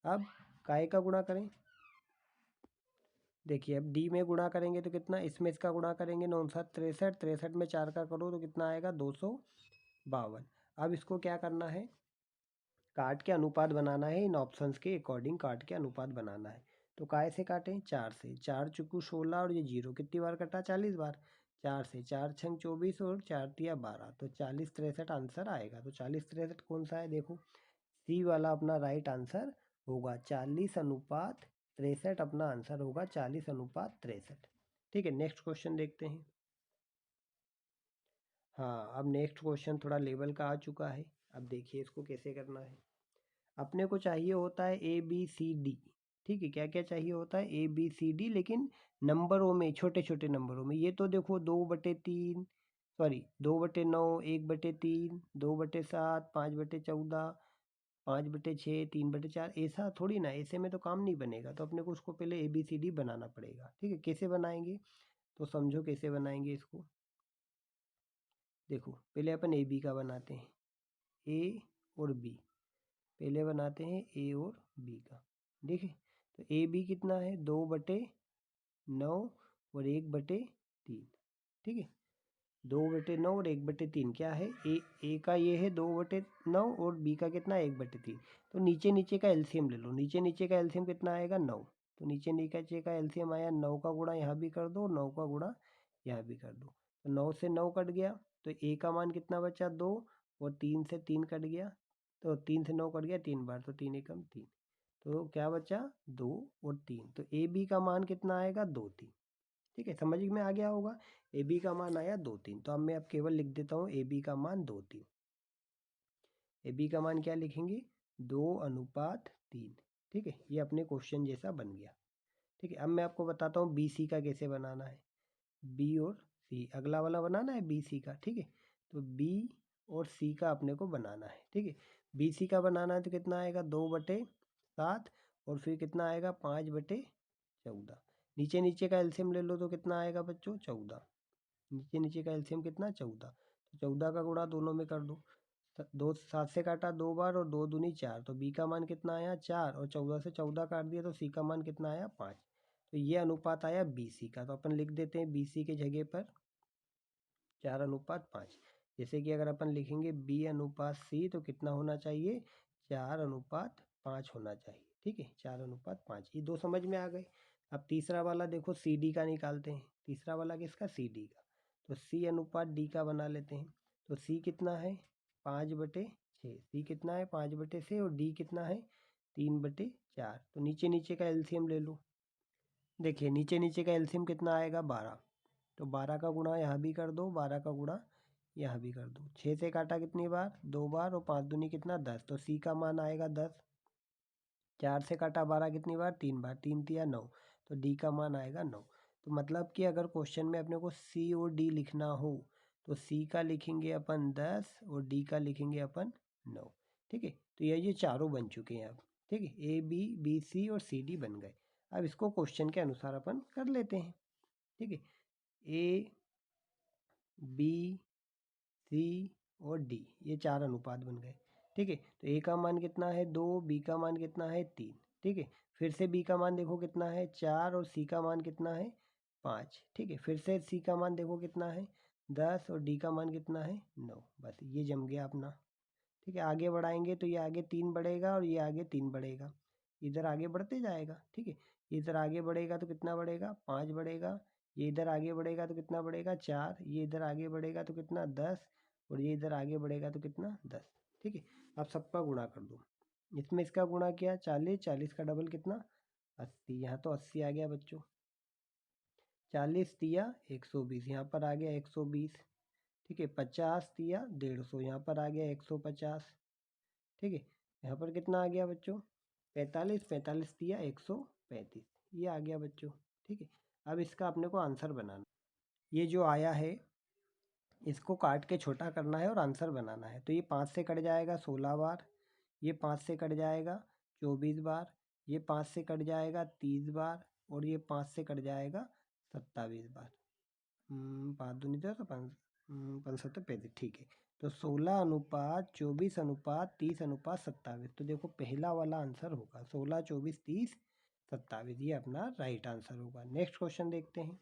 Speaker 1: अब काय का गुणा करें, देखिए अब डी में गुणा करेंगे तो कितना, इसमें इसका गुणा करेंगे 9 7 63, 63 में 4 का करो तो कितना आएगा 252। अब इसको क्या करना है, काट के अनुपात बनाना है। इन ऑप्शंस के अकॉर्डिंग काट के अनुपात बनाना है। तो काय से काटें, 4 से। 4 चुकू 16, और ये 0 कितनी बार कटा 40 बार। 4 से 4 छंग 24 और 4 तिया 12, तो 40 63 आंसर आएगा। तो 40 63 कौन सा है, देखो सी वाला अपना राइट आंसर होगा। 40:63 अपना आंसर होगा, 40:63। ठीक है, नेक्स्ट क्वेश्चन देखते हैं। हाँ, अब नेक्स्ट क्वेश्चन थोड़ा लेवल का आ चुका है। अब देखिए इसको कैसे करना है। अपने को चाहिए होता है ए बी सी डी। ठीक है, क्या क्या चाहिए होता है, ए बी सी डी, लेकिन नंबरों में, छोटे छोटे नंबरों में। ये तो देखो 2/3, सॉरी 2/9, 1/3, 2/7, 5/14, 5/6, 3/4, ऐसा थोड़ी ना, ऐसे में तो काम नहीं बनेगा। तो अपने को उसको पहले ए बी सी डी बनाना पड़ेगा। ठीक है, कैसे बनाएंगे तो समझो कैसे बनाएंगे इसको। देखो पहले अपन ए बी का बनाते हैं, ए और बी। पहले बनाते हैं ए और बी का। देखिए तो ए बी कितना है, 2/9 और 1/3। ठीक है, 2/9 और 1/3 क्या है, ए का ये है 2/9 और बी का कितना है 1/3। तो नीचे नीचे का एलसीएम ले लो। नीचे नीचे का एलसीएम कितना आएगा, 9। तो नीचे नीचे का एलसीएम आया 9 का गुणा यहाँ भी कर दो, 9 का गुणा यहाँ भी कर दो। तो 9 से 9 कट गया, तो ए का मान कितना बचा, 2। और 3 से 3 कट गया, तो 3 से 9 कट गया 3 बार, तो 3 एकम 3। तो क्या बचा, 2 और 3। तो ए बी का मान कितना आएगा, 2 3। ठीक है, समझ में आ गया होगा। ए बी का मान आया 2 3। तो अब मैं अब केवल लिख देता हूँ ए बी का मान 2 3। ए बी का मान क्या लिखेंगे, 2:3। ठीक है, ये अपने क्वेश्चन जैसा बन गया। ठीक है, अब मैं आपको बताता हूँ बी सी का कैसे बनाना है। बी और सी, अगला वाला बनाना है बी सी का। ठीक है, तो बी और सी का अपने को बनाना है। ठीक है, बी सी का बनाना है तो कितना आएगा, 2/7, और फिर कितना आएगा, 5/14। नीचे नीचे का एलसीएम ले लो तो कितना आएगा बच्चों, 14। नीचे नीचे का एलसीएम कितना, 14। तो 14 का गुणा दोनों में कर दो। दो 7 से काटा 2 बार, और 2 दूनी 4। तो बी का मान कितना आया, 4। और 14 से 14 काट दिया तो सी का मान कितना आया, 5। तो ये अनुपात आया बी सी का। तो अपन लिख देते हैं बी सी के जगह पर 4:5। जैसे कि अगर अपन लिखेंगे बी अनुपात सी तो कितना होना चाहिए, 4:5 होना चाहिए। ठीक है, 4:5। ये दो समझ में आ गए। अब तीसरा वाला देखो, सी डी का निकालते हैं। तीसरा वाला किसका, सी डी का। तो सी अनुपात डी का बना लेते हैं। तो सी कितना है, 5/6। सी कितना है, 5/6, और डी कितना है, 3/4। तो नीचे नीचे का एलसीएम ले लो। देखिए नीचे नीचे का एलसीएम कितना आएगा, 12। तो 12 का गुणा यहाँ भी कर दो, 12 का गुणा यहाँ भी कर दो। 6 से काटा कितनी बार, 2 बार, और 5 दूनी कितना, 10। तो सी का मान आएगा 10। 4 से काटा 12 कितनी बार, 3 बार, 3 तिया 9। तो डी का मान आएगा 9। तो मतलब कि अगर क्वेश्चन में अपने को सी और डी लिखना हो तो सी का लिखेंगे अपन 10 और डी का लिखेंगे अपन 9। ठीक है, तो ये चारों बन चुके हैं अब। ठीक है, ए बी, बी सी और सी डी बन गए। अब इसको क्वेश्चन के अनुसार अपन कर लेते हैं। ठीक है, ए बी सी और डी, ये 4 अनुपात बन गए। ठीक है, तो ए का मान कितना है, 2। बी का मान कितना है, 3। ठीक है, फिर से बी का मान देखो कितना है, 4। और सी का मान कितना है, 5। ठीक है, फिर से सी का मान देखो कितना है, 10। और डी का मान कितना है, 9। बस ये जम गया अपना। ठीक है, आगे बढ़ाएंगे तो ये आगे 3 बढ़ेगा और ये आगे 3 बढ़ेगा। इधर आगे बढ़ते जाएगा। ठीक है, इधर आगे बढ़ेगा तो कितना बढ़ेगा, 5 बढ़ेगा। ये इधर आगे बढ़ेगा तो कितना बढ़ेगा, 4। ये इधर आगे बढ़ेगा तो कितना, 10। और ये इधर आगे बढ़ेगा तो कितना, 10। ठीक है, अब सबका गुणा कर दो। इसमें इसका गुणा किया 40, 40 का डबल कितना, 80। यहाँ तो 80 आ गया बच्चों। 40 तिया 120, यहाँ पर आ गया 120। ठीक है, 50 तिया 150, यहाँ पर आ गया 150। ठीक है, यहाँ पर कितना आ गया बच्चों, 45। 45 दिया 135, ये आ गया बच्चों। ठीक है, अब इसका अपने को आंसर बनाना। ये जो आया है इसको काट के छोटा करना है और आंसर बनाना है। तो ये 5 से कट जाएगा 16 बार, ये 5 से कट जाएगा 24 बार, ये 5 से कट जाएगा 30 बार, और ये 5 से कट जाएगा 27 बार। 5 दूनी 10 और 5 5 35। ठीक है, तो 16:24:30:27। तो देखो पहला वाला आंसर होगा 16, 24, 30, 27। ये अपना राइट आंसर होगा। नेक्स्ट क्वेश्चन देखते हैं।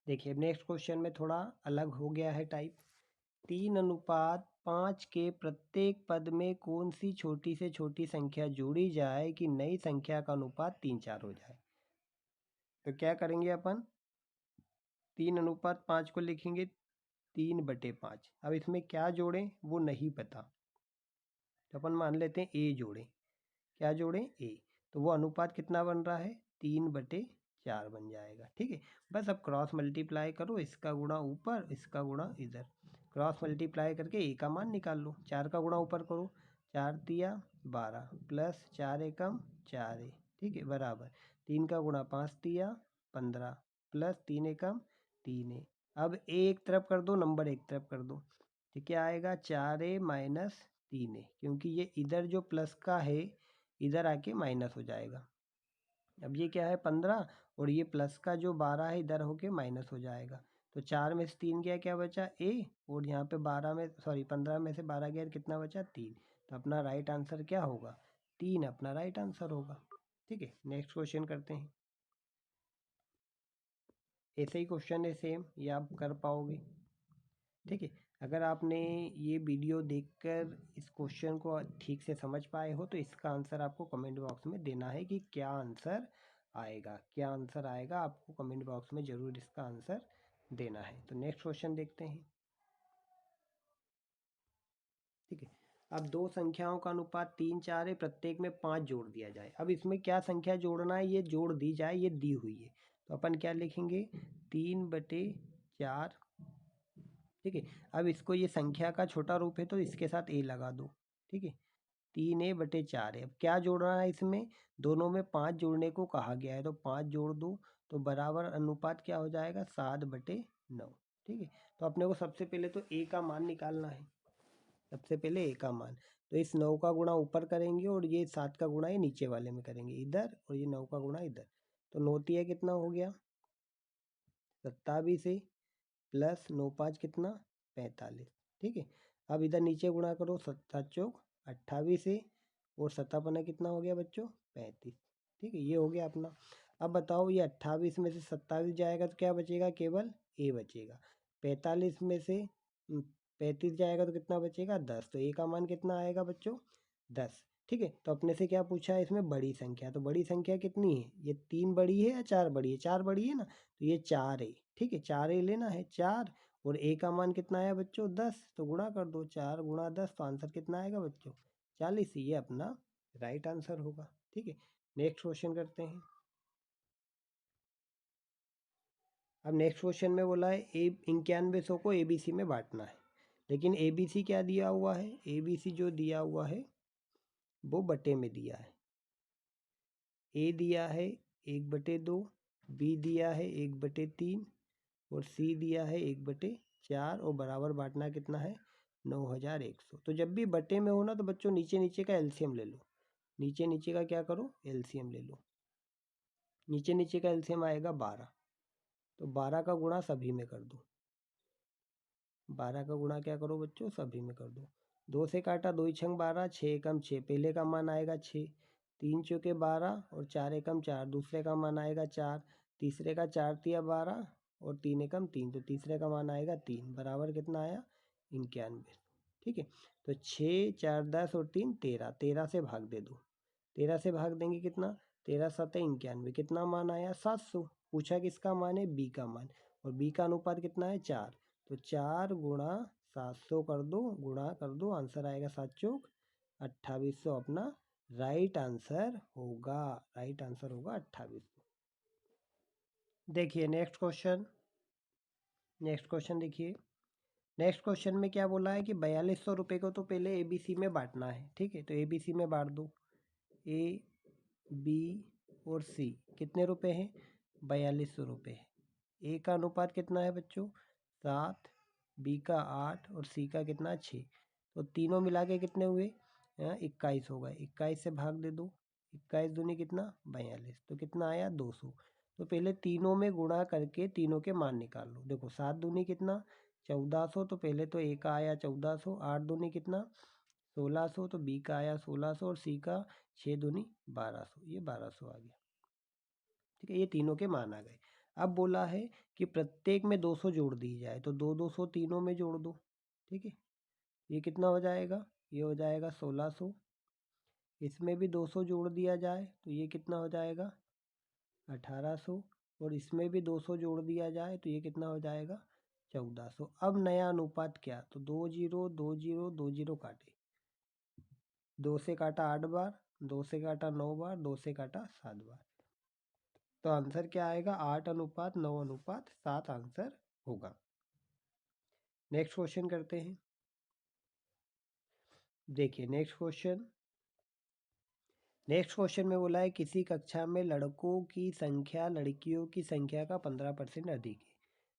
Speaker 1: देखिए नेक्स्ट क्वेश्चन में थोड़ा अलग हो गया है टाइप। 3:5 के प्रत्येक पद में कौन सी छोटी से छोटी संख्या जोड़ी जाए कि नई संख्या का अनुपात 3:4 हो जाए। तो क्या करेंगे अपन, 3:5 को लिखेंगे 3/5। अब इसमें क्या जोड़ें वो नहीं पता, तो अपन मान लेते हैं ए जोड़ें। क्या जोड़ें, ए। तो वो अनुपात कितना बन रहा है, 3/4। 4 बन जाएगा। ठीक है, बस अब क्रॉस मल्टीप्लाई करो, इसका गुणा ऊपर, इसका गुणा इधर। क्रॉस मल्टीप्लाई करके ए का मान निकाल लो। 4 का गुणा ऊपर करो, 4 तिया 12 प्लस 4 एकम 4 है। ठीक है, बराबर 3 का गुणा 5 तिया 15 प्लस 3 एकम 3 है। अब ए एक तरफ कर दो, नंबर एक तरफ कर दो, तो क्या आएगा 4a माइनस 3a, क्योंकि ये इधर जो प्लस का है इधर आके माइनस हो जाएगा। अब ये क्या है 15 और ये प्लस का जो 12 है इधर होके माइनस हो जाएगा। तो 4 में से 3 गया, क्या बचा ए, और यहाँ पे 12 में सॉरी 15 में से 12 गया, कितना बचा 3। तो अपना राइट आंसर क्या होगा, 3 अपना राइट आंसर होगा। ठीक है, नेक्स्ट क्वेश्चन करते हैं। ऐसे ही क्वेश्चन है सेम, ये आप कर पाओगे। ठीक है, अगर आपने ये वीडियो देखकर इस क्वेश्चन को ठीक से समझ पाए हो तो इसका आंसर आपको कमेंट बॉक्स में देना है कि क्या आंसर आएगा। क्या आंसर आएगा आपको कमेंट बॉक्स में ज़रूर इसका आंसर देना है। तो नेक्स्ट क्वेश्चन देखते हैं। ठीक है, अब दो संख्याओं का अनुपात 3 4 है, प्रत्येक में 5 जोड़ दिया जाए। अब इसमें क्या संख्या जोड़ना है, ये जोड़ दी जाए, ये दी हुई है। तो अपन क्या लिखेंगे, 3/4। ठीक है, अब इसको ये संख्या का छोटा रूप है तो इसके साथ ए लगा दो। ठीक है, 3a/4 है। अब क्या जोड़ना है इसमें, दोनों में 5 जोड़ने को कहा गया है, तो 5 जोड़ दो तो बराबर अनुपात क्या हो जाएगा 7/9। ठीक है, तो अपने को सबसे पहले तो ए का मान निकालना है। सबसे पहले ए का मान, तो इस 9 का गुणा ऊपर करेंगे और ये 7 का गुणा ये नीचे वाले में करेंगे इधर, और ये 9 का गुणा इधर। तो 9 तिया कितना हो गया 27 है, प्लस 9 5 कितना 45। ठीक है, अब इधर नीचे गुणा करो, 7 चौक 28 है, और 7 कितना हो गया बच्चों 35। ठीक है, ये हो गया अपना। अब बताओ ये 28 में से 27 जाएगा तो क्या बचेगा, केवल ए बचेगा। 45 में से 35 जाएगा तो कितना बचेगा 10। तो ए का मान कितना आएगा बच्चों 10। ठीक है, तो अपने से क्या पूछा है इसमें, बड़ी संख्या। तो बड़ी संख्या कितनी है, ये 3 बड़ी है या 4 बड़ी है, 4 बड़ी है ना, तो ये 4 है। ठीक है, 4 ए लेना है 4, और ए का मान कितना आया बच्चों 10, तो गुणा कर दो, 4 गुणा 10, तो आंसर कितना आएगा बच्चों 40। ये अपना राइट आंसर होगा। ठीक है, नेक्स्ट क्वेश्चन करते हैं। अब नेक्स्ट क्वेश्चन में बोला है 9100 को ABC में बांटना है, लेकिन ABC क्या दिया हुआ है, ABC जो दिया हुआ है वो बटे में दिया है। ए दिया है 1/2, बी दिया है 1/3, और सी दिया है 1/4, और बराबर बांटना कितना है 9100। तो जब भी बटे में हो ना तो बच्चों नीचे नीचे का एलसीएम ले लो। नीचे नीचे का क्या करो, एलसीएम ले लो। नीचे नीचे का एलसीएम आएगा 12, तो 12 का गुणा सभी में कर दो। 12 का गुणा क्या करो बच्चों, सभी में कर दो। 2 से काटा, 2 छंग 12, 6 एकम 6, पहले का मान आएगा 6, 3 चौके 12, और 4 एकम 4, दूसरे का मान आएगा 4, तीसरे का 4 तिया 12, और 3 एकम 3, तो तीसरे का मान आएगा 3, बराबर कितना आया 91। ठीक है, तो 6 4 10 और 3 13, 13 से भाग दे दो। 13 से भाग देंगे कितना, 13 7 91, कितना मान आया 700। पूछा किसका मान है, बी का मान, और बी का अनुपात कितना है 4, तो 4 गुणा 700 कर दो, गुणा कर दो, आंसर आएगा 7 चौक 2800। अपना राइट आंसर होगा, राइट आंसर होगा 2800। देखिए नेक्स्ट क्वेश्चन। नेक्स्ट क्वेश्चन देखिए, नेक्स्ट क्वेश्चन में क्या बोला है कि 4200 को तो पहले ABC में बांटना है। ठीक है, तो ABC में बांट दो, ए बी और सी कितने रुपए हैं 4200 है। ए का अनुपात कितना है बच्चों 7, बी का 8, और सी का कितना 6, तो तीनों मिला के कितने हुए 21 हो गए। 21 से भाग दे दो, 21 दूनी कितना 42, तो कितना आया 200। तो पहले तीनों में गुणा करके तीनों के मान निकाल लो। देखो 7 दूनी कितना 1400, तो पहले तो ए का आया 1400, 8 दूनी कितना 1600, तो बी का आया 1600, और सी का 6 दूनी 1200, ये 1200 आ गया। ठीक है, ये तीनों के मान आ गए। अब बोला है कि प्रत्येक में 200 जोड़ दी जाए, तो 200 तीनों में जोड़ दो। ठीक है, ये कितना हो जाएगा, ये हो जाएगा 1600। इसमें भी 200 जोड़ दिया जाए तो ये कितना हो जाएगा 1800, और इसमें भी 200 जोड़ दिया जाए तो ये कितना हो जाएगा 1400। अब नया अनुपात क्या, तो 2 जीरो 2 जीरो 2 जीरो काटे, 2 से काटा 8 बार, 2 से काटा 9 बार, 2 से काटा 7 बार। तो आंसर क्या आएगा? 8:9:7 आंसर होगा। नेक्स्ट क्वेश्चन करते हैं। देखिए नेक्स्ट क्वेश्चन में बोला है किसी कक्षा में लड़कों की संख्या लड़कियों की संख्या का 15% अधिक है।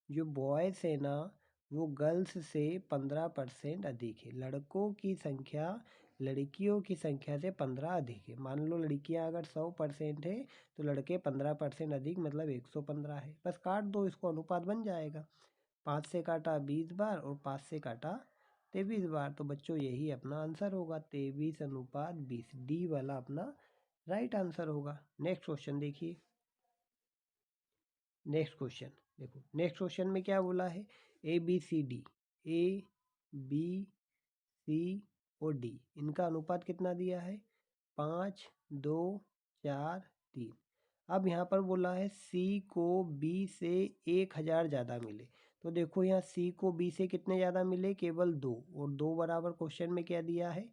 Speaker 1: जो बॉयज़ है ना वो गर्ल्स से 15% अधिक है। लड़कों की संख्या लड़कियों की संख्या से 15 अधिक है। मान लो लड़कियां अगर 100% है तो लड़के 15% अधिक मतलब 115 है। बस काट दो इसको, अनुपात बन जाएगा। 5 से काटा 20 बार और 5 से काटा 23 बार। तो बच्चों यही अपना आंसर होगा, 23:20। डी वाला अपना राइट आंसर होगा। नेक्स्ट क्वेश्चन देखिए। नेक्स्ट क्वेश्चन देखो, नेक्स्ट क्वेश्चन में क्या बोला है? ABCD, ABC और D इनका अनुपात कितना दिया है? 5, 2, 4, 3। अब यहाँ पर बोला है C को B से 1000 ज़्यादा मिले। तो देखो यहाँ C को B से कितने ज़्यादा मिले? केवल 2, और 2 बराबर क्वेश्चन में क्या दिया है?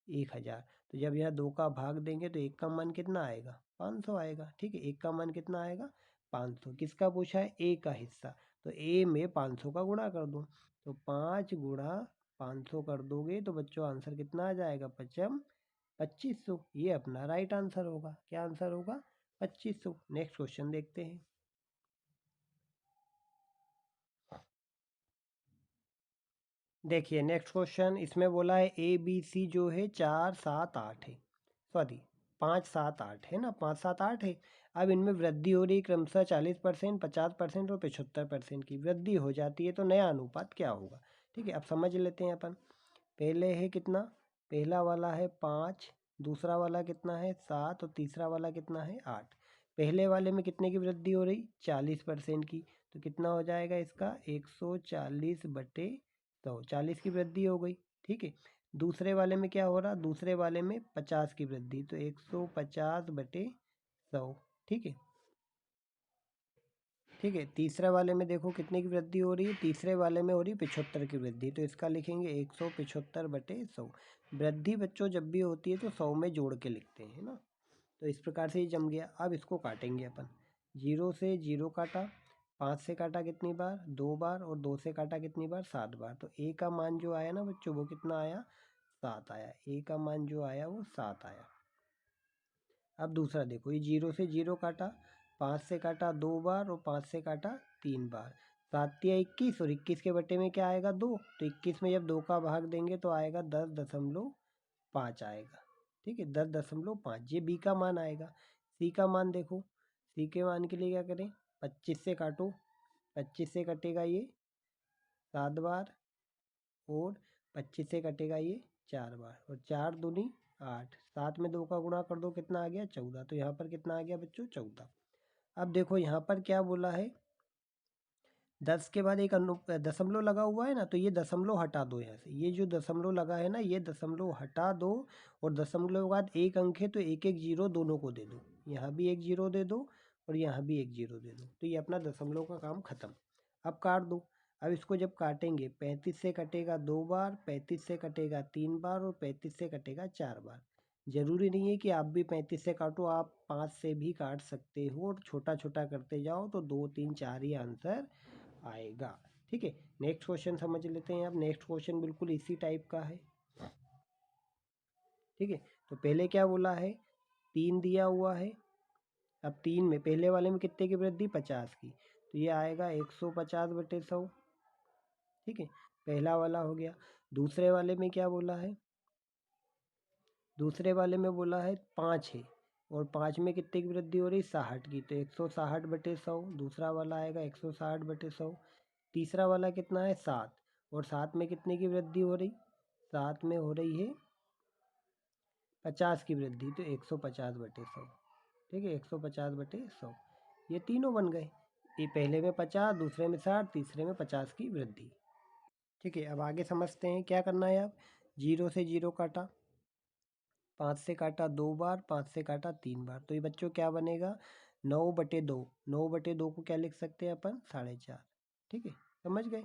Speaker 1: 1000। तो जब यहाँ 2 का भाग देंगे तो 1 का मान कितना आएगा? 500 आएगा। ठीक है, 1 का मान कितना आएगा? 500। किसका पूछा है? A का हिस्सा। तो A में 500 का गुणा कर दो। तो 5 गुणा 500 कर दोगे तो बच्चों आंसर कितना आ जाएगा? 2500। ये अपना राइट आंसर होगा। क्या आंसर होगा? 2500। नेक्स्ट क्वेश्चन देखते हैं। देखिए नेक्स्ट क्वेश्चन, इसमें बोला है ABC जो है 4, 7, 8 है। सॉरी 5, 7, 8 है ना, 5, 7, 8 है। अब इनमें वृद्धि हो रही क्रमशः 40%, 50% और 75% की वृद्धि हो जाती है। तो नया अनुपात क्या होगा? ठीक है, अब समझ लेते हैं अपन। पहले है कितना? पहला वाला है 5, दूसरा वाला कितना है? 7 और तीसरा वाला कितना है? 8। पहले वाले में कितने की वृद्धि हो रही? 40% की। तो कितना हो जाएगा इसका? 140/100, 40 की वृद्धि हो गई। ठीक है, दूसरे वाले में क्या हो रहा? दूसरे वाले में 50 की वृद्धि, तो 150/100। ठीक है, ठीक है। तीसरे वाले में देखो कितने की वृद्धि हो रही है? तीसरे वाले में हो रही है 75 की वृद्धि, तो इसका लिखेंगे 175/100। वृद्धि बच्चों जब भी होती है तो 100 में जोड़ के लिखते हैं ना। तो इस प्रकार से ये जम गया। अब इसको काटेंगे अपन। 0 से 0 काटा, 5 से काटा कितनी बार? 2 बार, और 2 से काटा कितनी बार? 7 बार। तो ए का मान जो आया ना बच्चों वो कितना आया? 7 आया। ए का मान जो आया वो 7 आया। अब दूसरा देखो, ये 0 से 0 काटा, 5 से काटा 2 बार और 5 से काटा 3 बार। 7 या 21, और 21 के बटे में क्या आएगा? 2। तो 21 में जब 2 का भाग देंगे तो आएगा 10.5 आएगा। ठीक है, 10.5 ये बी का मान आएगा। सी का मान देखो, सी के मान के लिए क्या करें? 25 से काटो, 25 से कटेगा ये 7 बार, और 25 से कटेगा ये 4 बार, और 4 दूनी 8। 7 में 2 का गुणा कर दो, कितना आ गया? 14। तो यहाँ पर कितना आ गया बच्चों? 14। अब देखो यहाँ पर क्या बोला है? 10 के बाद एक दशमलव लगा हुआ है ना, तो ये दशमलव हटा दो यहाँ से। ये जो दशमलव लगा है ना, ये दशमलव हटा दो, और दशमलव के बाद एक अंक है तो एक एक जीरो दोनों को दे दो। यहाँ भी एक जीरो दे दो और यहाँ भी एक जीरो दे दो। तो ये अपना दशमलव का काम खत्म। अब काट दो। अब इसको जब काटेंगे, 35 से कटेगा 2 बार, 35 से कटेगा 3 बार, और 35 से कटेगा 4 बार। ज़रूरी नहीं है कि आप भी 35 से काटो, आप 5 से भी काट सकते हो, और छोटा छोटा करते जाओ तो 2, 3, 4 ही आंसर आएगा। ठीक है, नेक्स्ट क्वेश्चन समझ लेते हैं। अब नेक्स्ट क्वेश्चन बिल्कुल इसी टाइप का है। ठीक है, तो पहले क्या बोला है? 3 दिया हुआ है। अब 3 में पहले वाले में कितने की वृद्धि? 50 की। तो ये आएगा 150/100। ठीक है, पहला वाला हो गया। दूसरे वाले में क्या बोला है? दूसरे वाले में बोला है 5 है, और 5 में कितने की वृद्धि हो रही? 60 की। तो 160/100 दूसरा वाला आएगा, 160/100। तीसरा वाला कितना है? 7, और 7 में कितने की वृद्धि हो रही? 7 में हो रही है 50 की वृद्धि, तो 150/100। ठीक है, 150/100। ये तीनों बन गए। ये पहले में 50, दूसरे में 60, तीसरे में 50 की वृद्धि। ठीक है, अब आगे समझते हैं क्या करना है। अब 0 से 0 काटा, 5 से काटा 2 बार, 5 से काटा 3 बार। तो ये बच्चों क्या बनेगा? 9/2। 9/2 को क्या लिख सकते हैं अपन? 4.5। ठीक है, समझ गए।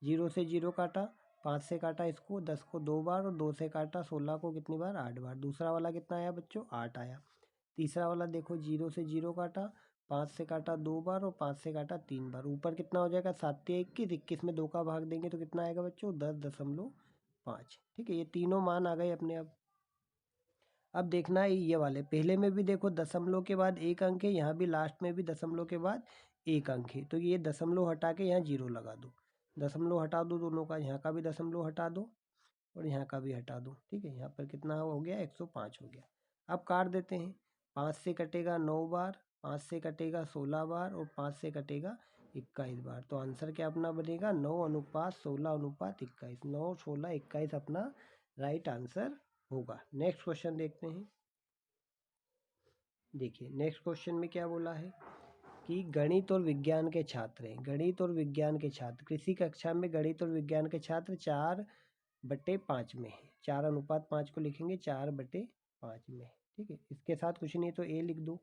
Speaker 1: 0 से 0 काटा, 5 से काटा इसको 10 को 2 बार, और 2 से काटा 16 को कितनी बार? 8 बार। दूसरा वाला कितना आया बच्चों? 8 आया। तीसरा वाला देखो, 0 से 0 काटा, 5 से काटा 2 बार और 5 से काटा 3 बार। ऊपर कितना हो जाएगा 7 या 21, 21 में 2 का भाग देंगे तो कितना आएगा बच्चों 10.5। ठीक है, ये तीनों मान आ गए अपने। अब देखना है ये वाले, पहले में भी देखो दशमलव के बाद एक अंक है, यहाँ भी लास्ट में भी दशमलव के बाद एक अंक है, तो ये दशमलव हटा के यहाँ जीरो लगा दो। दशमलव हटा दो दोनों का, यहाँ का भी दशमलव हटा दो और यहाँ का भी हटा दो। ठीक है, यहाँ पर कितना हो गया 105 हो गया। अब काट देते हैं। 5 से कटेगा 9 बार, 5 से कटेगा 16 बार और 5 से कटेगा 21 बार। तो आंसर क्या अपना बनेगा 9:16:21। 9, 16, 21 अपना राइट आंसर होगा। नेक्स्ट क्वेश्चन देखते हैं। देखिए नेक्स्ट क्वेश्चन में क्या बोला है कि गणित और विज्ञान के छात्र हैं, गणित और विज्ञान के छात्र किसी कक्षा में गणित और विज्ञान के छात्र 4/5 में है। 4:5 को लिखेंगे 4/5 में। ठीक है, इसके साथ कुछ नहीं तो ए लिख दो,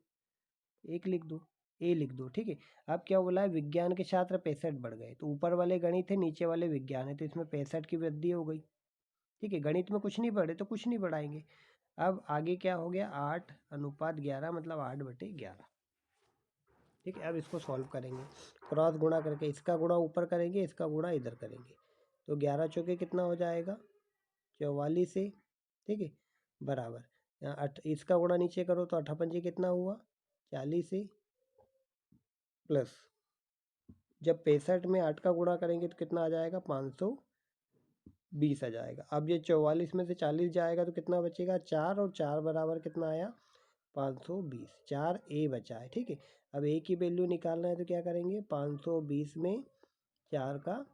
Speaker 1: एक लिख दो, ए लिख दो। ठीक है, अब क्या बोला है विज्ञान के छात्र 65 बढ़ गए, तो ऊपर वाले गणित है नीचे वाले विज्ञान है, तो इसमें 65 की वृद्धि हो गई। ठीक है, गणित में कुछ नहीं बढ़े तो कुछ नहीं बढ़ाएंगे। अब आगे क्या हो गया 8:11 मतलब 8/11। ठीक है, अब इसको सॉल्व करेंगे, क्रॉस गुणा करके इसका गुणा ऊपर करेंगे, इसका गुणा इधर करेंगे, तो 11 चौके कितना हो जाएगा 44 से। ठीक है, बराबर यहाँ इसका गुणा नीचे करो तो 8×5 कितना हुआ 40 से, प्लस जब 65 में 8 का गुणा करेंगे तो कितना आ जाएगा 520 आ जाएगा। अब ये 44 में से 40 जाएगा तो कितना बचेगा 4, और 4 बराबर कितना आया 520। 4 ए बचा है। ठीक है, अब ए की वैल्यू निकालना है तो क्या करेंगे 520 में 4 का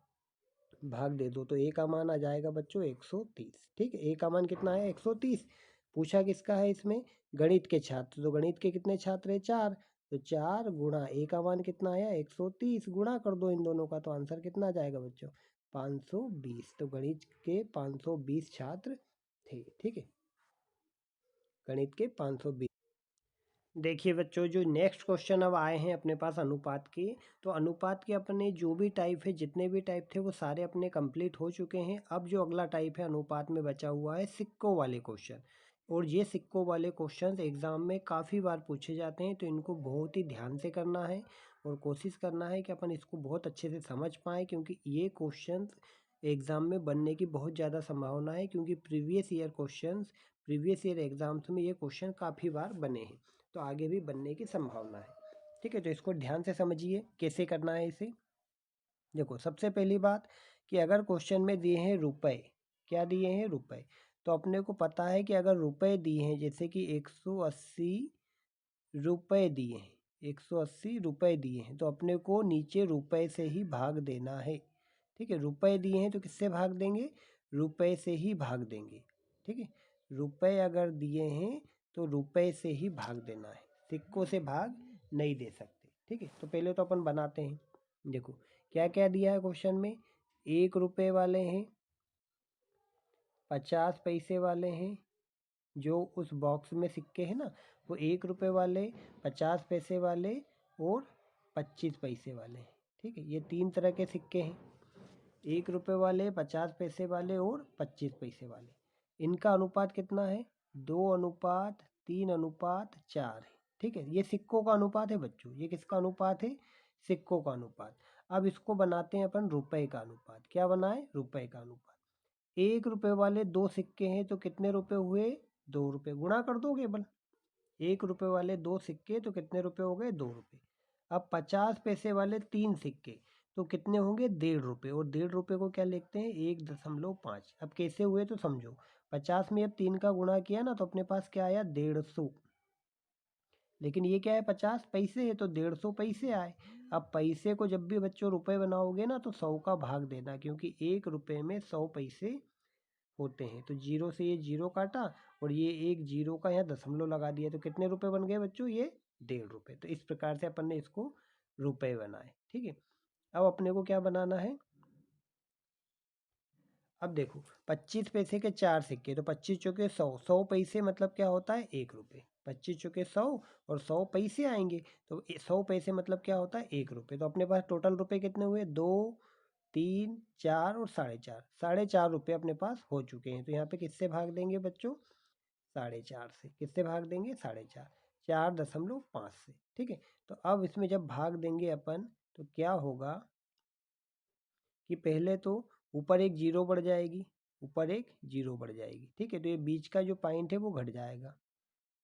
Speaker 1: भाग दे दो, तो ए का मान आ जाएगा बच्चों 130। ठीक है, ए का मान कितना है 130। पूछा किसका है इसमें गणित के छात्र, तो गणित के कितने छात्र है 4, तो 4 गुणा ए का मान कितना आया 130, गुणा कर दो इन दोनों का तो आंसर कितना आ जाएगा बच्चों 520। तो गणित के 520 छात्र थे। ठीक है, गणित के 520। देखिए बच्चों जो नेक्स्ट क्वेश्चन अब आए हैं अपने पास अनुपात के, तो अनुपात के अपने जो भी टाइप है जितने भी टाइप थे वो सारे अपने कंप्लीट हो चुके हैं। अब जो अगला टाइप है अनुपात में बचा हुआ है सिक्कों वाले क्वेश्चन, और ये सिक्कों वाले क्वेश्चन एग्ज़ाम में काफ़ी बार पूछे जाते हैं, तो इनको बहुत ही ध्यान से करना है और कोशिश करना है कि अपन इसको बहुत अच्छे से समझ पाएँ, क्योंकि ये क्वेश्चन एग्ज़ाम में बनने की बहुत ज़्यादा संभावना है, क्योंकि प्रीवियस ईयर एग्ज़ाम्स में ये क्वेश्चन काफ़ी बार बने हैं, तो आगे भी बनने की संभावना है। ठीक है, तो इसको ध्यान से समझिए कैसे करना है इसे। देखो सबसे पहली बात कि अगर क्वेश्चन में दिए हैं रुपए, क्या दिए हैं रुपए, तो अपने को पता है कि अगर रुपए दिए हैं जैसे कि 180 रुपए दिए हैं, 180 रुपए दिए हैं, तो अपने को नीचे रुपए से ही भाग देना है। ठीक है, रुपए दिए हैं तो किससे भाग देंगे रुपए से ही भाग देंगे। ठीक है, रुपए अगर दिए हैं तो रुपए से ही भाग देना है, सिक्कों से भाग नहीं दे सकते। ठीक है, तो पहले तो अपन बनाते हैं। देखो क्या क्या दिया है क्वेश्चन में, 1 रुपए वाले हैं, 50 पैसे वाले हैं, जो उस बॉक्स में सिक्के हैं ना वो 1 रुपए वाले, 50 पैसे वाले और 25 पैसे वाले हैं। ठीक है, ये 3 तरह के सिक्के हैं, 1 रुपए वाले, 50 पैसे वाले और 25 पैसे वाले। इनका अनुपात कितना है 2:3:4 है। ठीक है, ये सिक्कों का अनुपात है बच्चों, ये किसका अनुपात है सिक्कों का अनुपात। अब इसको बनाते हैं अपन रुपए का अनुपात, क्या बनाए रुपए का अनुपात। 1 रुपए वाले 2 सिक्के हैं तो कितने रुपए हुए 2 रुपए, गुणा कर दो केवल। 1 रुपए वाले 2 सिक्के तो कितने रुपए हो गए 2 रुपए। अब 50 पैसे वाले 3 सिक्के तो कितने होंगे 1.5 रुपए, और 1.5 रुपए को क्या लिखते हैं 1.5। अब कैसे हुए तो समझो, 50 में अब 3 का गुणा किया ना तो अपने पास क्या आया 150, लेकिन ये क्या है 50 पैसे है तो 150 पैसे आए। अब पैसे को जब भी बच्चों रुपए बनाओगे ना तो 100 का भाग देना, क्योंकि 1 रुपए में 100 पैसे होते हैं। तो जीरो से ये जीरो काटा और ये एक जीरो का यहाँ दशमलव लगा दिया, तो कितने रुपए बन गए बच्चों ये 1.5 रुपए। तो इस प्रकार से अपन ने इसको रुपए बनाए। ठीक है, अब अपने को क्या बनाना है, अब देखो 25 पैसे के 4 सिक्के तो 25 चौके 100, 100 पैसे मतलब क्या होता है 1 रुपए, 25 चौके 100 और 100 पैसे आएंगे तो 100 पैसे मतलब क्या होता है 1 रुपए। तो अपने पास टोटल रुपए कितने हुए 2, 3, 4 और 4.5, 4.5 रुपये अपने पास हो चुके हैं। तो यहाँ पे किससे भाग देंगे बच्चों 4.5 से, किससे भाग देंगे 4.5। 4.5 से। ठीक है, तो अब इसमें जब भाग देंगे अपन तो क्या होगा कि पहले तो ऊपर एक जीरो बढ़ जाएगी, ऊपर एक जीरो बढ़ जाएगी। ठीक है, तो ये बीच का जो पॉइंट है वो घट जाएगा,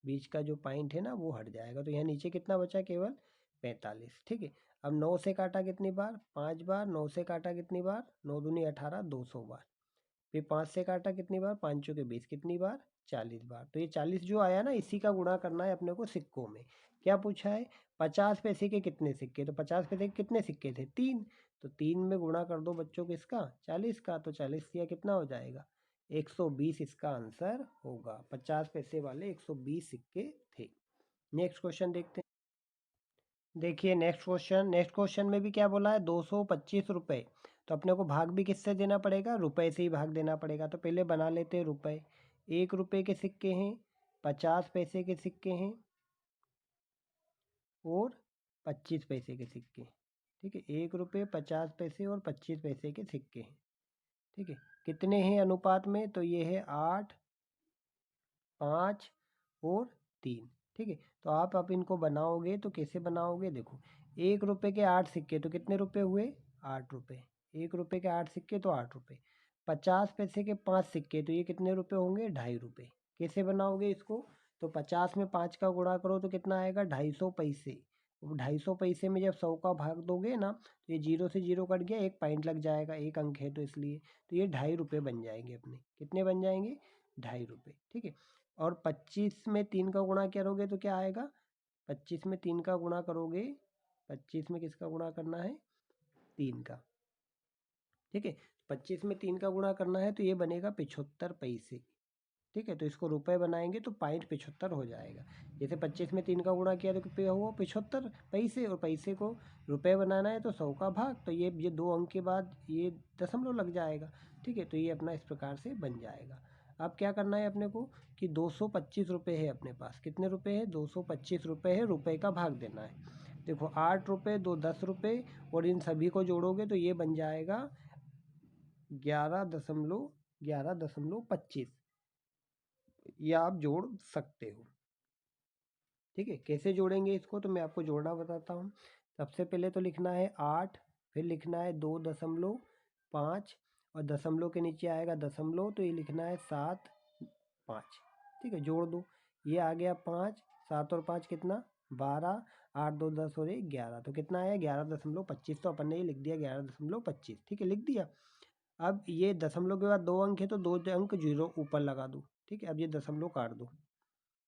Speaker 1: बीच का जो पॉइंट है ना वो हट जाएगा। तो यहाँ नीचे कितना बचा, केवल 45। ठीक है, अब 9 से काटा कितनी बार, 5 बार। 9 से काटा कितनी बार, 9 दूनी 18, 200 बार। फिर 5 से काटा कितनी बार, 5 चौके 20, कितनी बार, 40 बार। तो ये 40 जो आया ना, इसी का गुणा करना है अपने को सिक्कों में। क्या पूछा है, 50 पैसे के कितने सिक्के, तो 50 पैसे के कितने सिक्के थे, 3। तो 3 में गुणा कर दो बच्चों किसका, 40 का। तो 40 या कितना हो जाएगा, 120 इसका आंसर होगा। 50 पैसे वाले 120 सिक्के थे। नेक्स्ट क्वेश्चन देखते हैं। देखिए नेक्स्ट क्वेश्चन में भी क्या बोला है, 225 रुपये। तो अपने को भाग भी किससे देना पड़ेगा, रुपए से ही भाग देना पड़ेगा। तो पहले बना लेते हैं रुपए। 1 रुपये के सिक्के हैं, 50 पैसे के सिक्के हैं और 25 पैसे के सिक्के। ठीक है, 1 रुपये, 50 पैसे और 25 पैसे के सिक्के हैं। ठीक है, कितने हैं अनुपात में, तो ये है 8, 5 और 3। ठीक है, तो आप अब इनको बनाओगे तो कैसे बनाओगे, देखो 1 रुपये के 8 सिक्के तो कितने रुपए हुए, 8 रुपये। 1 रुपये के 8 सिक्के तो 8 रुपये। 50 पैसे के 5 सिक्के तो ये कितने रुपए होंगे, 2.5 रुपये। कैसे बनाओगे इसको, तो 50 में 5 का गुणा करो तो कितना आएगा, 250 पैसे। 250 पैसे में जब 100 का भाग दोगे ना, तो ये जीरो से जीरो कट गया, एक पॉइंट लग जाएगा, एक अंक है तो इसलिए। तो ये 2.5 रुपये बन जाएंगे अपने, कितने बन जाएंगे, 2.5 रुपये। ठीक है, और 25 में 3 का गुणा करोगे तो क्या आएगा, 25 में 3 का गुणा करोगे, 25 में किसका गुणा करना है, 3 का। ठीक है, 25 में 3 का गुणा करना है तो ये बनेगा 75 पैसे। ठीक है, तो इसको रुपए बनाएंगे तो 0.75 हो जाएगा। जैसे 25 में 3 का गुणा किया तो कितना हुआ, 75 पैसे। और पैसे को रुपए बनाना है तो 100 का भाग, तो ये 2 अंक के बाद ये दशमलव लग जाएगा। ठीक है, तो ये अपना इस प्रकार से बन जाएगा। अब क्या करना है अपने को कि 225 रुपये है अपने पास, कितने रुपए है, 225 रुपये है, रुपए का भाग देना है। देखो 8 रुपये, 2 10 रुपये, और इन सभी को जोड़ोगे तो ये बन जाएगा 11.25। ये आप जोड़ सकते हो। ठीक है, कैसे जोड़ेंगे इसको, तो मैं आपको जोड़ना बताता हूँ। सबसे पहले तो लिखना है 8, फिर लिखना है 2.5, और दशमलव के नीचे आएगा दशमलव, तो ये लिखना है 7, 5। ठीक है, जोड़ दो, ये आ गया 5, 7 और 5 कितना, 12, 8 2 10 और 1 11, तो कितना आया, 11.25। तो अपन ने ये लिख दिया 11.25। ठीक है, लिख दिया। अब ये दशमलव के बाद 2 अंक है तो 2 अंक जीरो ऊपर लगा दो। ठीक है, अब ये दशमलव काट दो,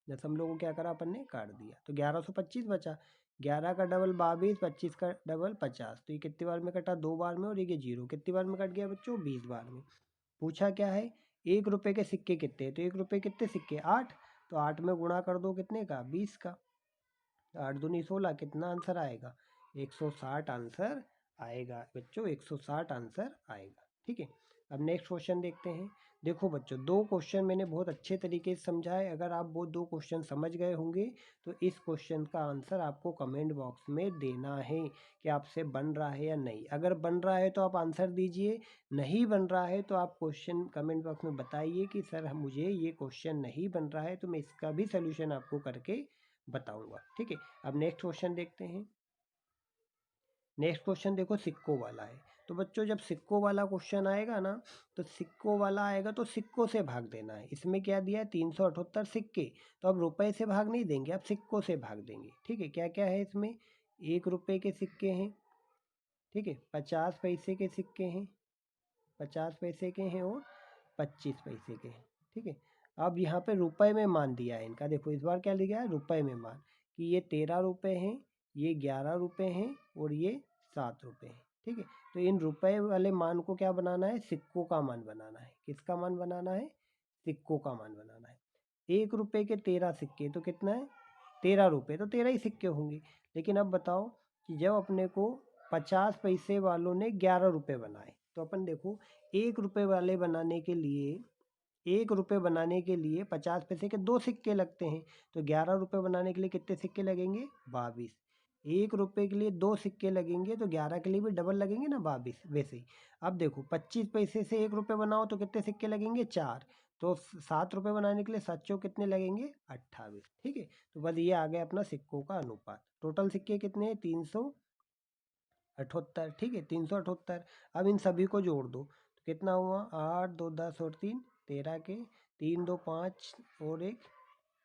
Speaker 1: दशमलव को क्या करा अपन ने, काट दिया, तो 1125 बचा। 11 का डबल 22, 25 का डबल 50। तो ये कितनी बार में कटा, 2 बार में, और ये जीरो कितनी बार में कट गया बच्चों, 20 बार में। पूछा क्या है, 1 रुपये के सिक्के कितने हैं, तो 1 रुपये कितने सिक्के, 8। तो 8 में गुणा कर दो कितने का, 20 का। 8 दूनी 16, कितना आंसर आएगा, 160 आंसर आएगा बच्चों, 160 आंसर आएगा। ठीक है, अब नेक्स्ट क्वेश्चन देखते हैं। देखो बच्चों, 2 क्वेश्चन मैंने बहुत अच्छे तरीके से समझाए। अगर आप वो 2 क्वेश्चन समझ गए होंगे तो इस क्वेश्चन का आंसर आपको कमेंट बॉक्स में देना है कि आपसे बन रहा है या नहीं। अगर बन रहा है तो आप आंसर दीजिए, नहीं बन रहा है तो आप क्वेश्चन कमेंट बॉक्स में बताइए कि सर मुझे ये क्वेश्चन नहीं बन रहा है, तो मैं इसका भी सोल्यूशन आपको करके बताऊंगा। ठीक है, अब नेक्स्ट क्वेश्चन देखते हैं। नेक्स्ट क्वेश्चन देखो सिक्कों वाला है। तो बच्चों जब सिक्कों वाला क्वेश्चन आएगा ना, तो सिक्कों वाला आएगा तो सिक्कों से भाग देना है। इसमें क्या दिया है, 378 सिक्के। तो अब रुपए से भाग नहीं देंगे, अब सिक्कों से भाग देंगे। ठीक है, क्या क्या है इसमें, 1 रुपये के सिक्के हैं। ठीक है, 50 पैसे के सिक्के हैं, 50 पैसे के हैं, और 25 पैसे के हैं। ठीक है, अब यहाँ पे रुपए में मान दिया है इनका। देखो इस बार क्या लिखा है, रुपए में मान, कि ये 13 रुपये हैं, ये 11 रुपये हैं, और ये 7 रुपये हैं। ठीक है, तो इन रुपए वाले मान को क्या बनाना है, सिक्कों का मान बनाना है। किसका मान बनाना है, सिक्कों का मान बनाना है। 1 रुपये के 13 सिक्के तो कितना है, 13 रुपये, तो 13 ही सिक्के होंगे। लेकिन अब बताओ कि जब अपने को 50 पैसे वालों ने 11 रुपये बनाए, तो अपन देखो 1 रुपये वाले बनाने के लिए, 1 रुपये बनाने के लिए 50 पैसे के 2 सिक्के लगते हैं। तो 11 रुपये बनाने के लिए कितने सिक्के लगेंगे, 22। 1 रुपये के लिए 2 सिक्के लगेंगे तो 11 के लिए भी डबल लगेंगे ना, 22। वैसे ही अब देखो 25 पैसे से 1 रुपये बनाओ तो कितने सिक्के लगेंगे, 4। तो 7 रुपये बनाने के लिए 7 चौक कितने लगेंगे? 28। ठीक है, तो बस ये आ गया अपना सिक्कों का अनुपात। टोटल सिक्के कितने हैं? 378। ठीक है, 378। अब इन सभी को जोड़ दो तो कितना हुआ? 8 2 10 और 3 13 के, 3 2 5 और एक,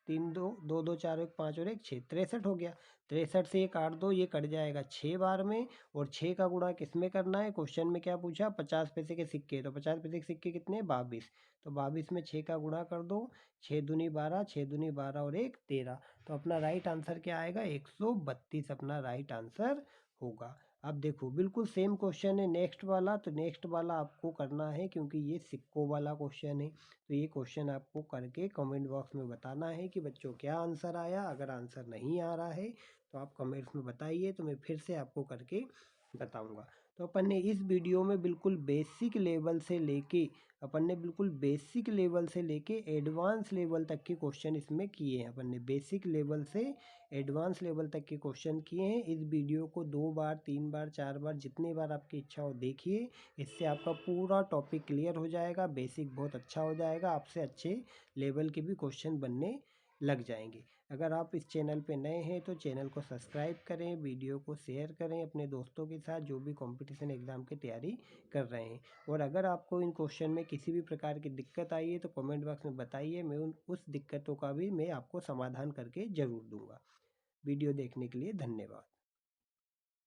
Speaker 1: 3 2 2 2 4 1 5 और एक 6, 63 हो गया। 63 से ये काट दो, ये कट जाएगा 6 बार में। और 6 का गुणा किस में करना है? क्वेश्चन में क्या पूछा? 50 पैसे के सिक्के, तो 50 पैसे के सिक्के कितने? 22। तो 22 में 6 का गुणा कर दो, 6 दूनी 12, 6 दूनी 12 और एक 13। तो अपना राइट आंसर क्या आएगा? 132 अपना राइट आंसर होगा। अब देखो बिल्कुल सेम क्वेश्चन है नेक्स्ट वाला, तो नेक्स्ट वाला आपको करना है क्योंकि ये सिक्कों वाला क्वेश्चन है। तो ये क्वेश्चन आपको करके कमेंट बॉक्स में बताना है कि बच्चों क्या आंसर आया। अगर आंसर नहीं आ रहा है तो आप कमेंट्स में बताइए, तो मैं फिर से आपको करके बताऊंगा। तो अपन ने इस वीडियो में बिल्कुल बेसिक लेवल से लेके एडवांस लेवल तक के क्वेश्चन इसमें किए हैं। अपन ने बेसिक लेवल से एडवांस लेवल तक के क्वेश्चन किए हैं। इस वीडियो को 2 बार 3 बार 4 बार जितनी बार आपकी इच्छा हो देखिए, इससे आपका पूरा टॉपिक क्लियर हो जाएगा, बेसिक बहुत अच्छा हो जाएगा, आपसे अच्छे लेवल के भी क्वेश्चन बनने लग जाएंगे। अगर आप इस चैनल पे नए हैं तो चैनल को सब्सक्राइब करें, वीडियो को शेयर करें अपने दोस्तों के साथ जो भी कंपटीशन एग्ज़ाम की तैयारी कर रहे हैं। और अगर आपको इन क्वेश्चन में किसी भी प्रकार की दिक्कत आई है तो कमेंट बॉक्स में बताइए, मैं उस दिक्कतों का भी मैं आपको समाधान करके ज़रूर दूंगा। वीडियो देखने के लिए धन्यवाद।